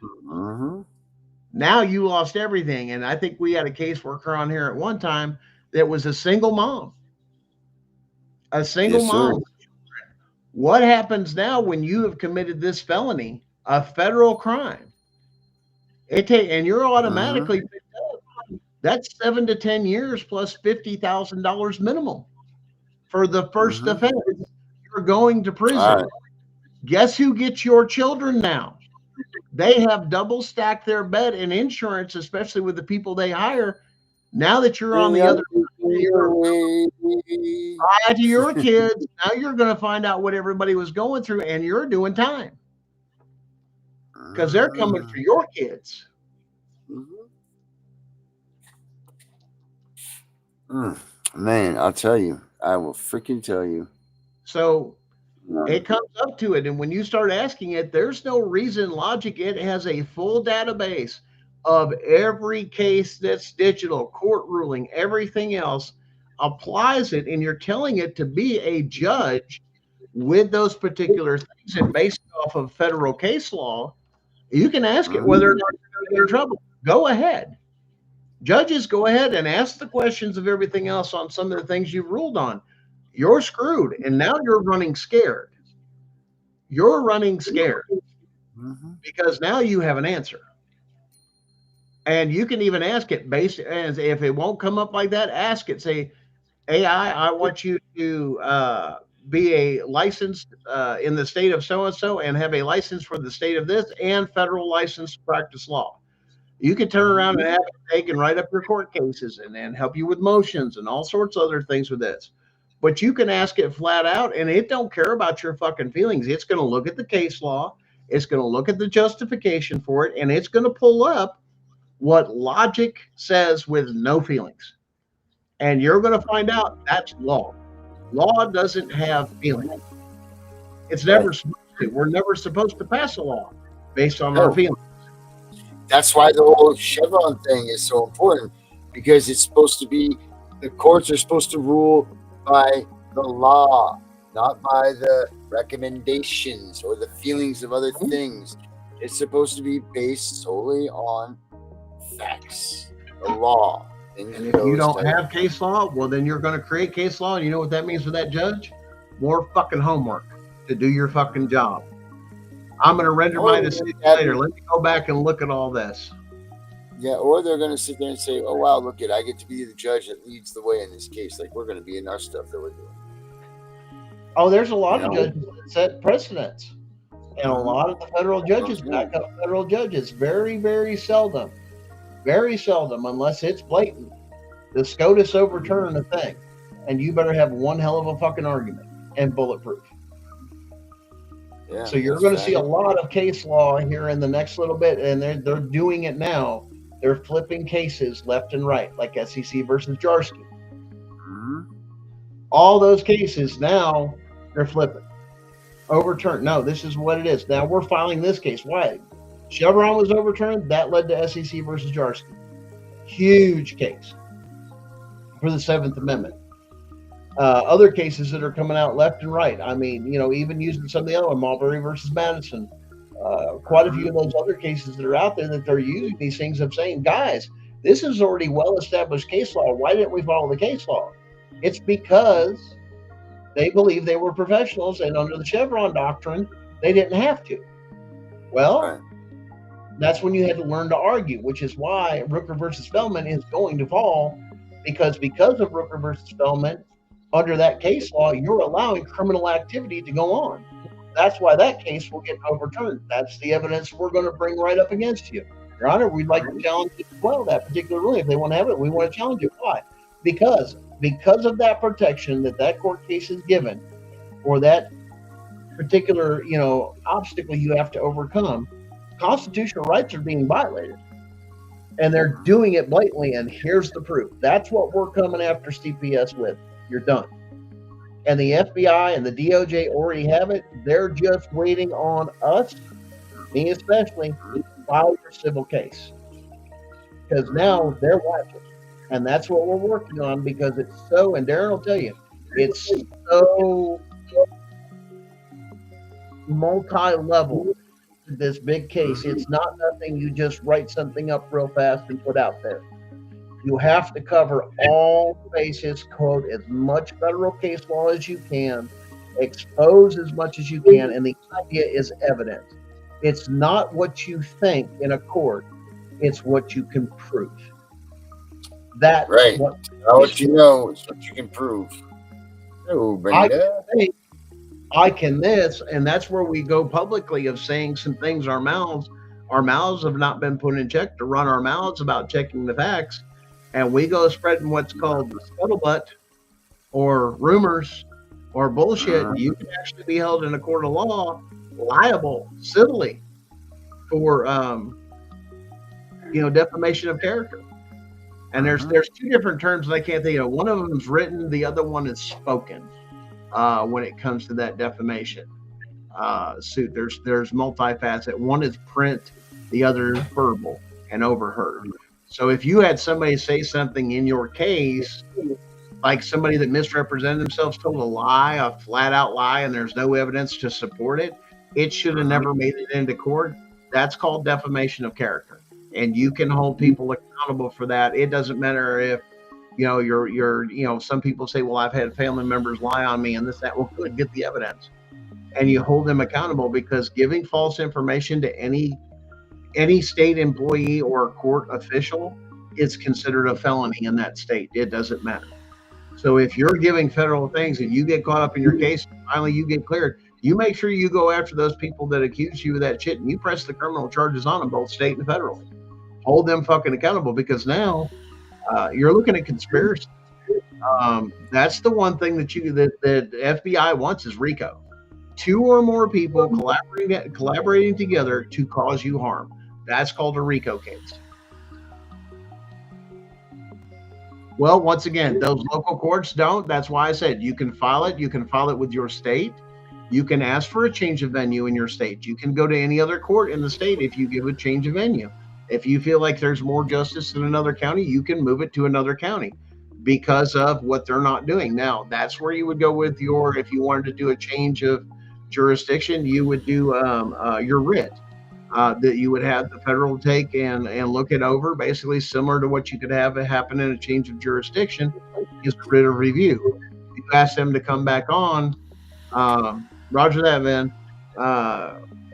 Now you lost everything. And I think we had a caseworker on here at one time that was a single mom. A single mom. What happens now when you have committed this felony, a federal crime? And you're automatically picked up. That's 7 to 10 years plus $50,000 minimum for the first offense. You're going to prison. Guess who gets your children now? They have double stacked their bed in insurance, especially with the people they hire. Now that you're on the other side to your kids, now you're going to find out what everybody was going through, and you're doing time. because they're coming for your kids. Man, I'll tell you. I will freaking tell you. So it comes up to it. And when you start asking it, there's no reason logic. It has a full database of every case that's digital, court ruling, everything else, applies it. And you're telling it to be a judge with those particular things. And based off of federal case law, you can ask it whether or not you're going to get in trouble. Go ahead. Judges, go ahead and ask the questions of everything else on some of the things you've ruled on. You're screwed. And now you're running scared. You're running scared because now you have an answer. And you can even ask it based as if it won't come up like that, ask it, say, AI, I want you to be a licensed in the state of so-and-so and have a license for the state of this and federal license to practice law. You can turn around and have it take and write up your court cases and help you with motions and all sorts of other things with this. But you can ask it flat out, and it don't care about your fucking feelings. It's going to look at the case law. It's going to look at the justification for it, and it's going to pull up what logic says with no feelings. And you're going to find out that's law. Law doesn't have feelings. It's never supposed to. We're never supposed to pass a law based on our feelings. That's why the whole Chevron thing is so important, because it's supposed to be, the courts are supposed to rule by the law, not by the recommendations or the feelings of other things. It's supposed to be based solely on facts, the law. And if you don't have case law, well, then you're going to create case law. And you know what that means for that judge? More fucking homework to do your fucking job. I'm going to render my decision later. Let me go back and look at all this. Yeah, or they're going to sit there and say, oh, wow, look I get to be the judge that leads the way in this case. Like, we're going to be in our stuff that we're doing. Oh, there's a lot of judges that set precedents. And a lot of the federal judges back up federal judges. Very, very seldom, unless it's blatant, the SCOTUS overturn a thing. And you better have one hell of a fucking argument and bulletproof. Yeah, so you're going to see a lot of case law here in the next little bit, and they're doing it now. They're flipping cases left and right, like SEC versus Jarsky. All those cases now they're flipping, overturned. No, this is what it is. Now we're filing this case. Why? Chevron was overturned. That led to SEC versus Jarsky. Huge case for the 7th Amendment. Other cases that are coming out left and right. I mean, even using some of the other one, Marbury versus Madison. Quite a few of those other cases that are out there that they're using these things of saying, guys, this is already well-established case law. Why didn't we follow the case law? It's because they believe they were professionals, and under the Chevron doctrine, they didn't have to. Well, that's when you had to learn to argue, which is why Rooker versus Feldman is going to fall, because of Rooker versus Feldman, under that case law, you're allowing criminal activity to go on. That's why that case will get overturned. That's the evidence we're going to bring right up against you. Your Honor, we'd like to challenge it as well, that particular ruling. If they want to have it, we want to challenge it. Why? Because of that protection that court case is given, or that particular, obstacle you have to overcome, constitutional rights are being violated. And they're doing it blatantly, and here's the proof. That's what we're coming after CPS with. You're done. And the FBI and the DOJ already have it. They're just waiting on us, me especially, to file your civil case. Because now they're watching. And that's what we're working on, because it's so, and Darren will tell you, it's so multi-level, this big case. It's not nothing you just write something up real fast and put out there. You have to cover all bases, quote as much federal case law as you can, expose as much as you can, and the idea is evidence. It's not what you think in a court, it's what you can prove. That's right. What you know is what you can prove. Oh, Brenda. I can this, and that's where we go publicly of saying some things. Our mouths have not been put in check to run our mouths about checking the facts. And we go spreading what's called the scuttlebutt or rumors or bullshit. You can actually be held in a court of law liable civilly for defamation of character. And there's two different terms that I can't think of. One of them is written, the other one is spoken. When it comes to that defamation suit, there's multifaceted. One is print, the other is verbal and overheard. So if you had somebody say something in your case, like somebody that misrepresented themselves, told a lie, a flat out lie, and there's no evidence to support it, it should have never made it into court. That's called defamation of character. And you can hold people accountable for that. It doesn't matter if, some people say, well, I've had family members lie on me and this, that. Well, good, get the evidence. And you hold them accountable, because giving false information to any state employee or court official is considered a felony in that state. It doesn't matter. So if you're giving federal things and you get caught up in your case, and finally you get cleared, you make sure you go after those people that accuse you of that shit, and you press the criminal charges on them, both state and federal. Hold them fucking accountable, because now you're looking at conspiracy. That's the one thing that the FBI wants is RICO. 2 or more people collaborating together to cause you harm. That's called a RICO case. Well, once again, those local courts don't. That's why I said you can file it. You can file it with your state. You can ask for a change of venue in your state. You can go to any other court in the state if you give a change of venue. If you feel like there's more justice in another county, you can move it to another county because of what they're not doing. Now, that's where you would go with if you wanted to do a change of jurisdiction, you would do your writ that you would have the federal take and look it over, basically similar to what you could have happen in a change of jurisdiction, is writ of review. You ask them to come back on, roger that, man.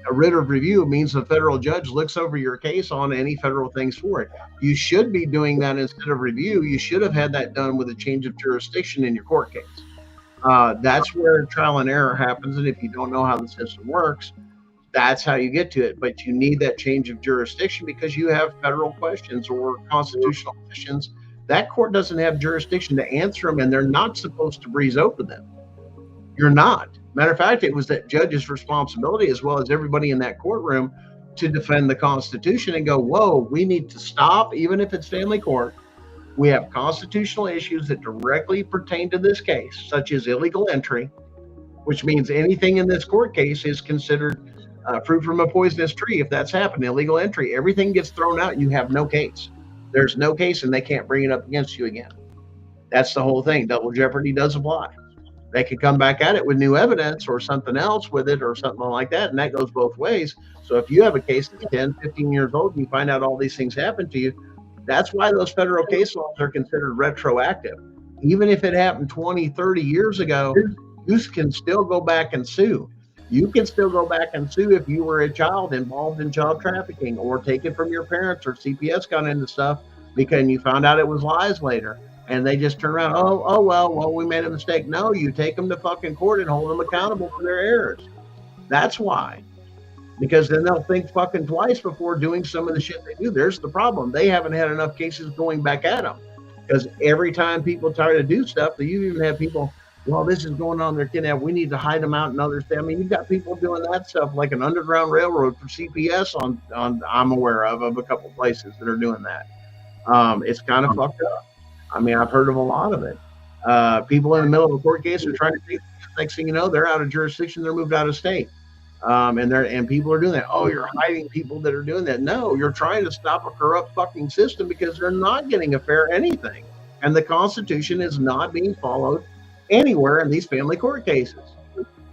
A writ of review means the federal judge looks over your case on any federal things for it. You should be doing that instead of review. You should have had that done with a change of jurisdiction in your court case. That's where trial and error happens. And if you don't know how the system works, that's how you get to it. But you need that change of jurisdiction because you have federal questions or constitutional questions. That court doesn't have jurisdiction to answer them, and they're not supposed to breeze over them. You're not. Matter of fact, it was that judge's responsibility, as well as everybody in that courtroom, to defend the Constitution and go, whoa, we need to stop, even if it's family court. We have constitutional issues that directly pertain to this case, such as illegal entry, which means anything in this court case is considered fruit from a poisonous tree. If that's happened, illegal entry, everything gets thrown out. You have no case. There's no case, and they can't bring it up against you again. That's the whole thing. Double jeopardy does apply. They could come back at it with new evidence or something else with it or something like that, and that goes both ways. So if you have a case that's 10, 15 years old and you find out all these things happen to you, that's why those federal case laws are considered retroactive. Even if it happened 20, 30 years ago, you can still go back and sue. You can still go back and sue if you were a child involved in child trafficking or taken from your parents, or CPS got into stuff because you found out it was lies later. And they just turn around, well, we made a mistake. No, you take them to fucking court and hold them accountable for their errors. That's why. Because then they'll think fucking twice before doing some of the shit they do. There's the problem. They haven't had enough cases going back at them. Because every time people try to do stuff, you even have people, well, this is going on, they're kidnapped, we need to hide them out in other states. I mean, you've got people doing that stuff like an underground railroad for CPS on I'm aware of a couple places that are doing that. It's kind of fucked up. I mean, I've heard of a lot of it. People in the middle of a court case are trying to take, next thing you know, they're out of jurisdiction, they're moved out of state. And people are doing that. Oh, you're hiding people that are doing that. No, you're trying to stop a corrupt fucking system because they're not getting a fair anything. And the Constitution is not being followed anywhere in these family court cases.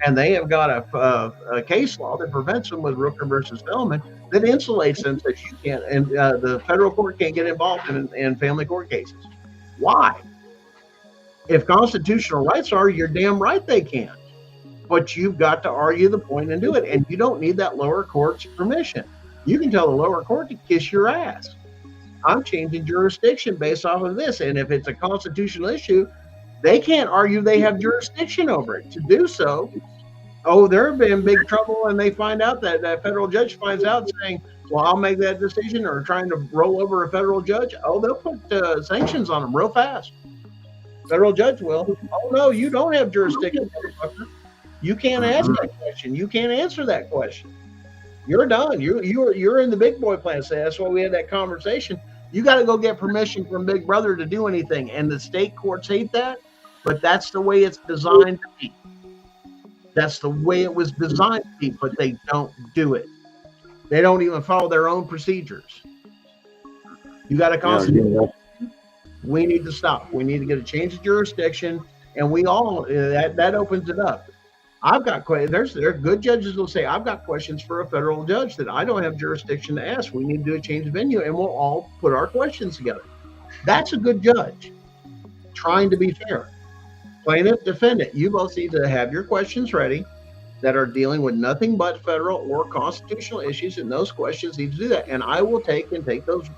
And they have got a case law that prevents them with Rooker versus Feldman that insulates them so you can't, and the federal court can't get involved in family court cases. Why? If constitutional rights are, you're damn right they can't. But you've got to argue the point and do it. And you don't need that lower court's permission. You can tell the lower court to kiss your ass. I'm changing jurisdiction based off of this. And if it's a constitutional issue, they can't argue they have jurisdiction over it. To do so, they're in big trouble, and they find out that federal judge finds out saying, well, I'll make that decision, or trying to roll over a federal judge. They'll put sanctions on them real fast. Federal judge will. Oh, no, you don't have jurisdiction, motherfucker. You can't ask that question. You can't answer that question. You're done. You're in the big boy plan. So that's why we had that conversation. You got to go get permission from Big Brother to do anything, and the state courts hate that. But that's the way it's designed to be. That's the way it was designed to be. But they don't do it. They don't even follow their own procedures. You got a constitution. We need to stop. We need to get a change of jurisdiction, and we all that opens it up. I've got questions. There are good judges will say, I've got questions for a federal judge that I don't have jurisdiction to ask. We need to do a change of venue, and we'll all put our questions together. That's a good judge trying to be fair. Plaintiff, defendant, you both need to have your questions ready that are dealing with nothing but federal or constitutional issues, and those questions need to do that. And I will take those.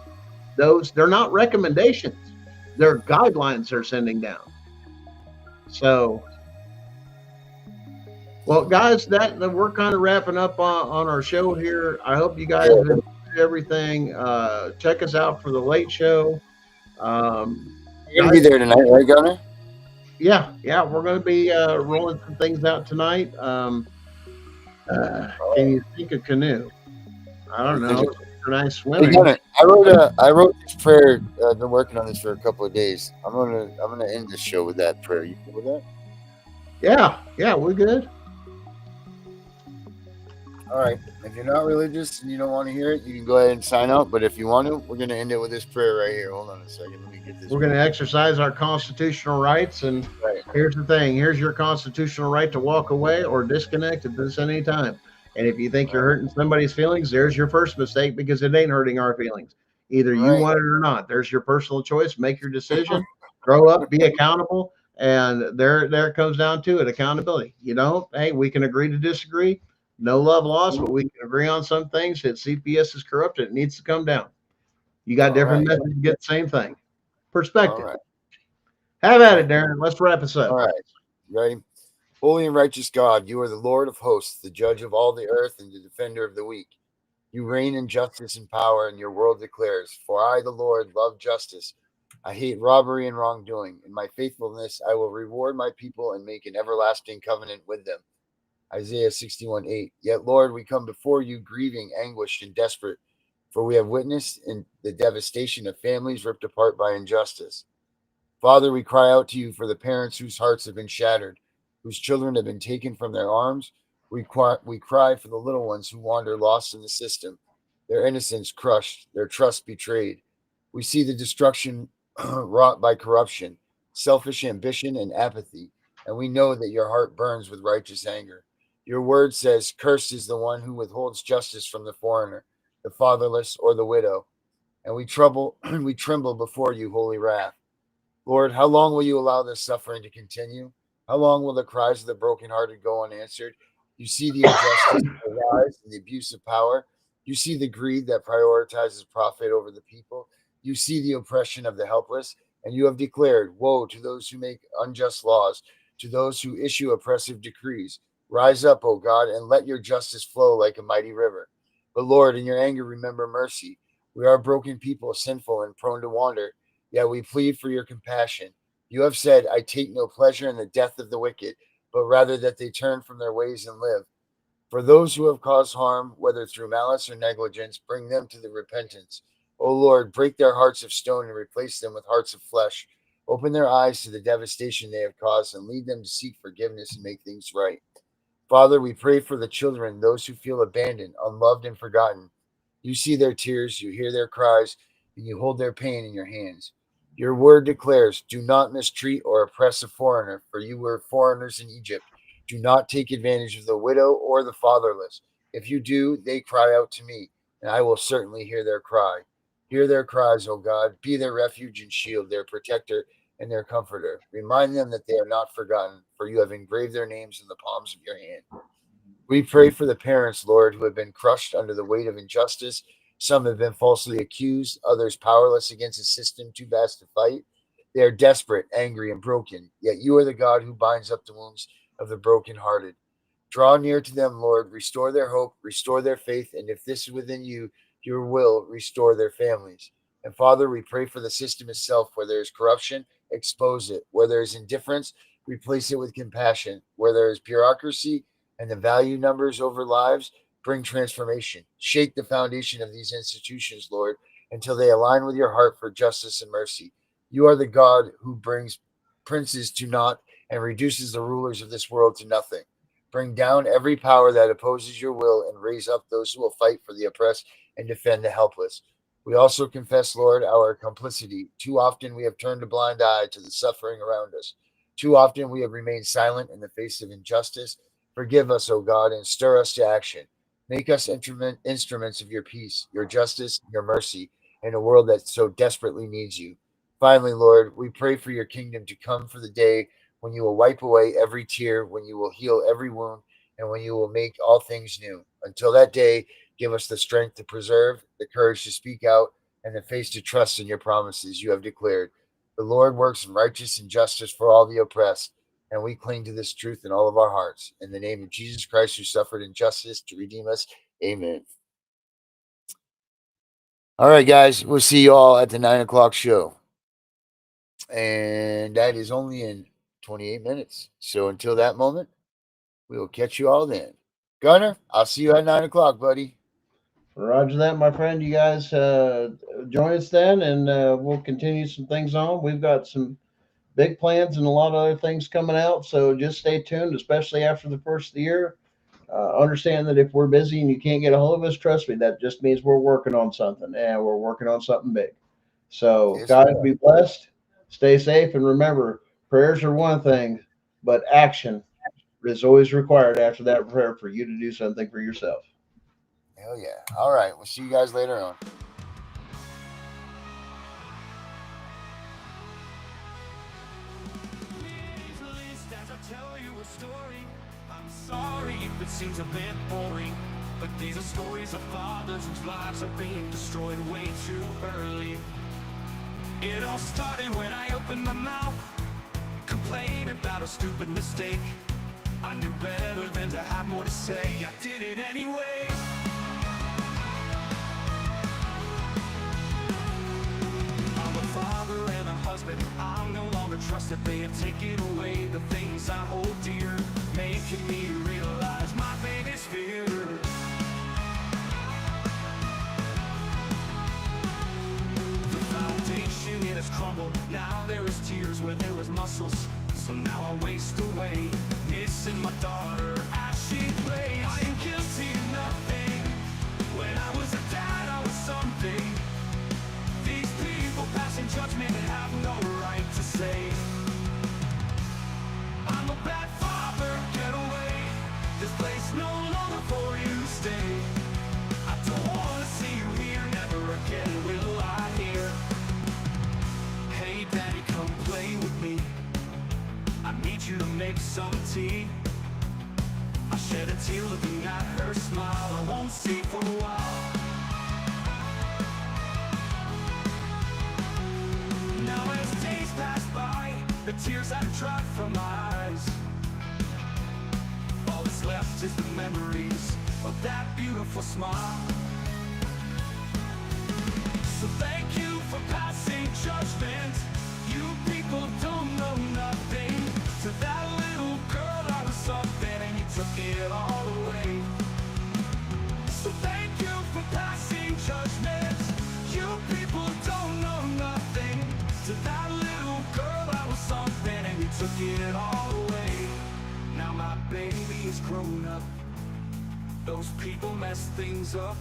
They're not recommendations; they're guidelines they're sending down. So. Well, guys, that we're kind of wrapping up on our show here. I hope you guys enjoyed everything. Check us out for the late show. You're gonna be there tonight, right, Gunner? Yeah, we're going to be rolling some things out tonight. Can you think of canoe? I don't know. Nice swimming. Hey, I wrote this prayer. I've been working on this for a couple of days. I'm gonna end this show with that prayer. You cool with that? Yeah, we're good. All right. If you're not religious and you don't want to hear it, you can go ahead and sign out. But if you want to, we're going to end it with this prayer right here. Hold on a second. Let me get this. We're going to exercise our constitutional rights. And Here's the thing. Here's your constitutional right to walk away or disconnect at this any time. And if you think you're hurting somebody's feelings, there's your first mistake, because it ain't hurting our feelings. Either you want it or not. There's your personal choice. Make your decision. Grow up. Be accountable. And there it comes down to it. Accountability. Hey, we can agree to disagree. No love lost, but we can agree on some things. That CPS is corrupt. It needs to come down. You got different methods to get the same thing. Perspective. Have at it, Darren. Let's wrap this up. All right. Ready? Holy and righteous God, you are the Lord of hosts, the judge of all the earth and the defender of the weak. You reign in justice and power, and your world declares, for I, the Lord, love justice. I hate robbery and wrongdoing. In my faithfulness, I will reward my people and make an everlasting covenant with them. Isaiah 61:8. Yet, Lord, we come before you grieving, anguished, and desperate, for we have witnessed in the devastation of families ripped apart by injustice. Father, we cry out to you for the parents whose hearts have been shattered, whose children have been taken from their arms. We cry for the little ones who wander lost in the system, their innocence crushed, their trust betrayed. We see the destruction wrought by corruption, selfish ambition, and apathy, and we know that your heart burns with righteous anger. Your word says, cursed is the one who withholds justice from the foreigner, the fatherless, or the widow. And we tremble before you, holy wrath. Lord, how long will you allow this suffering to continue? How long will the cries of the brokenhearted go unanswered? You see the injustice, the lies, and the abuse of power. You see the greed that prioritizes profit over the people. You see the oppression of the helpless. And you have declared, woe to those who make unjust laws, to those who issue oppressive decrees. Rise up, O God, and let your justice flow like a mighty river. But Lord, in your anger, remember mercy. We are broken people, sinful and prone to wander, yet we plead for your compassion. You have said, I take no pleasure in the death of the wicked, but rather that they turn from their ways and live. For those who have caused harm, whether through malice or negligence, bring them to the repentance. O Lord, break their hearts of stone and replace them with hearts of flesh. Open their eyes to the devastation they have caused and lead them to seek forgiveness and make things right. Father, we pray for the children, those who feel abandoned, unloved, and forgotten. You see their tears, you hear their cries, and you hold their pain in your hands. Your word declares, do not mistreat or oppress a foreigner, for you were foreigners in Egypt. Do not take advantage of the widow or the fatherless. If you do, they cry out to me, and I will certainly hear their cry. Hear their cries, O God. Be their refuge and shield, their protector and their comforter. Remind them that they are not forgotten, for you have engraved their names in the palms of your hand. We pray for the parents, Lord, who have been crushed under the weight of injustice. Some have been falsely accused, others powerless against a system too vast to fight. They are desperate, angry, and broken, yet you are the God who binds up the wounds of the brokenhearted. Draw near to them, Lord, restore their hope, restore their faith, and if this is within you, your will, restore their families. And Father, we pray for the system itself. Where there is corruption, expose it. Where there is indifference, replace it with compassion. Where there is bureaucracy and the value numbers over lives, bring transformation. Shake the foundation of these institutions, Lord, until they align with your heart for justice and mercy. You are the God who brings princes to naught and reduces the rulers of this world to nothing. Bring down every power that opposes your will and raise up those who will fight for the oppressed and defend the helpless. We also confess, Lord, our complicity. Too often we have turned a blind eye to the suffering around us. Too often we have remained silent in the face of injustice. Forgive us, O God, and stir us to action. Make us instruments of your peace, your justice, your mercy in a world that so desperately needs you. Finally, Lord, we pray for your kingdom to come, for the day when you will wipe away every tear, when you will heal every wound, and when you will make all things new. Until that day, give us the strength to preserve, the courage to speak out, and the faith to trust in your promises you have declared. The Lord works in righteousness and justice for all the oppressed, and we cling to this truth in all of our hearts. In the name of Jesus Christ, who suffered injustice to redeem us, amen. All right, guys, we'll see you all at the 9 o'clock show. And that is only in 28 minutes. So until that moment, we will catch you all then. Gunner, I'll see you at 9 o'clock, buddy. Roger that, my friend. You guys join us then, and we'll continue some things on. We've got some big plans and a lot of other things coming out, so just stay tuned, especially after the first of the year. Understand that if we're busy and you can't get a hold of us, trust me, that just means we're working on something, and we're working on something big. So, Yes, guys, sir. be blessed, stay safe, and remember, prayers are one thing, but action is always required after that prayer for you to do something for yourself. Hell yeah. All right. We'll see you guys later on. I'm sorry if it seems a bit boring, but these are stories of fathers whose lives are being destroyed way too early. It all started when I opened my mouth, complained about a stupid mistake. I knew better than to have more to say. I did it anyway. I'm a father and a husband. I'm no longer trusted. They have taken away the things I hold dear, making me realize my biggest fear. The foundation, it has crumbled. Now there is tears where there was muscles. So now I waste away, missing my daughter as she plays. I am guilty of nothing. When I was a dad, I was something. These people passing judgment have no right to say I'm a bad father, get away. This place no longer for you to stay. I don't want to see you here, never again will I hear. Hey daddy, come play with me. I need you to make some tea. I shed a tear looking at her smile. I won't see for a while. Now as days pass by, the tears have dried from my eyes. All that's left is the memories of that beautiful smile. So thank you for passing judgment. You people don't know nothing. To that little girl I was something, and you took it all away. So thank you for passing judgment. You people don't know nothing. To that little girl I was something, and you took it all away. Now my baby is grown up. Those people messed things up.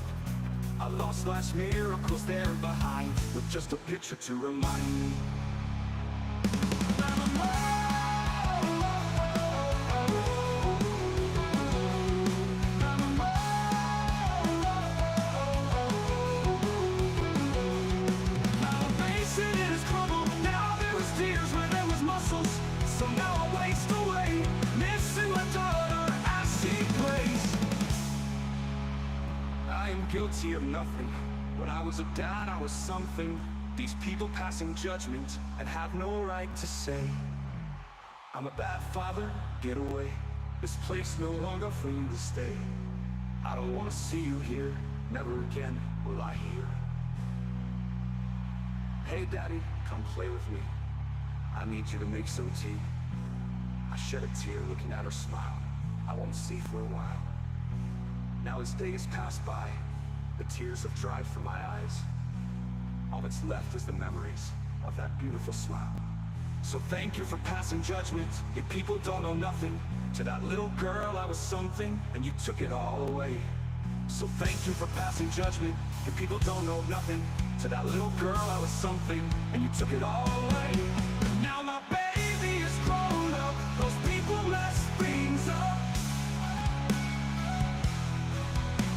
I lost life's miracles there behind, with just a picture to remind me. Guilty of nothing. When I was a dad, I was something. These people passing judgment and have no right to say I'm a bad father, get away. This place no longer for you to stay. I don't want to see you here, never again will I hear. Hey daddy, come play with me. I need you to make some tea. I shed a tear looking at her smile. I won't see for a while. Now Now as days pass by, the tears have dried from my eyes. All that's left is the memories of that beautiful smile. So thank you for passing judgment. You people don't know nothing. To that little girl I was something, and you took it all away. So thank you for passing judgment. You people don't know nothing. To that little girl I was something, and you took it all away. Now my baby is grown up. Those people messed things up.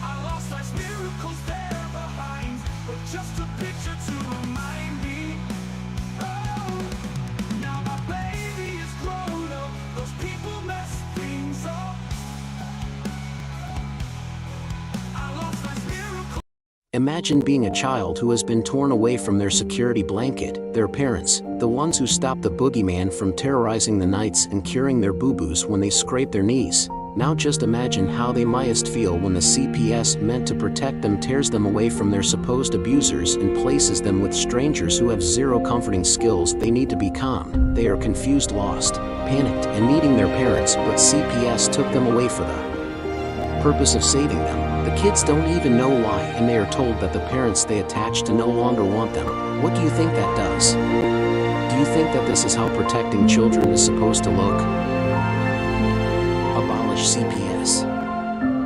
I lost life's miracles there behind, but just a picture to remind me. Oh, now my baby is grown up. Those people messed things up. I lost life's miracles. Imagine being a child who has been torn away from their security blanket, their parents, the ones who stopped the boogeyman from terrorizing the nights and curing their boo-boos when they scrape their knees. Now just imagine how they mightest feel when the CPS meant to protect them tears them away from their supposed abusers and places them with strangers who have zero comforting skills. They need to be calm. They are confused, lost, panicked, and needing their parents, but CPS took them away for the purpose of saving them. The kids don't even know why, and they are told that the parents they attach to no longer want them. What do you think that does? Do you think that this is how protecting children is supposed to look?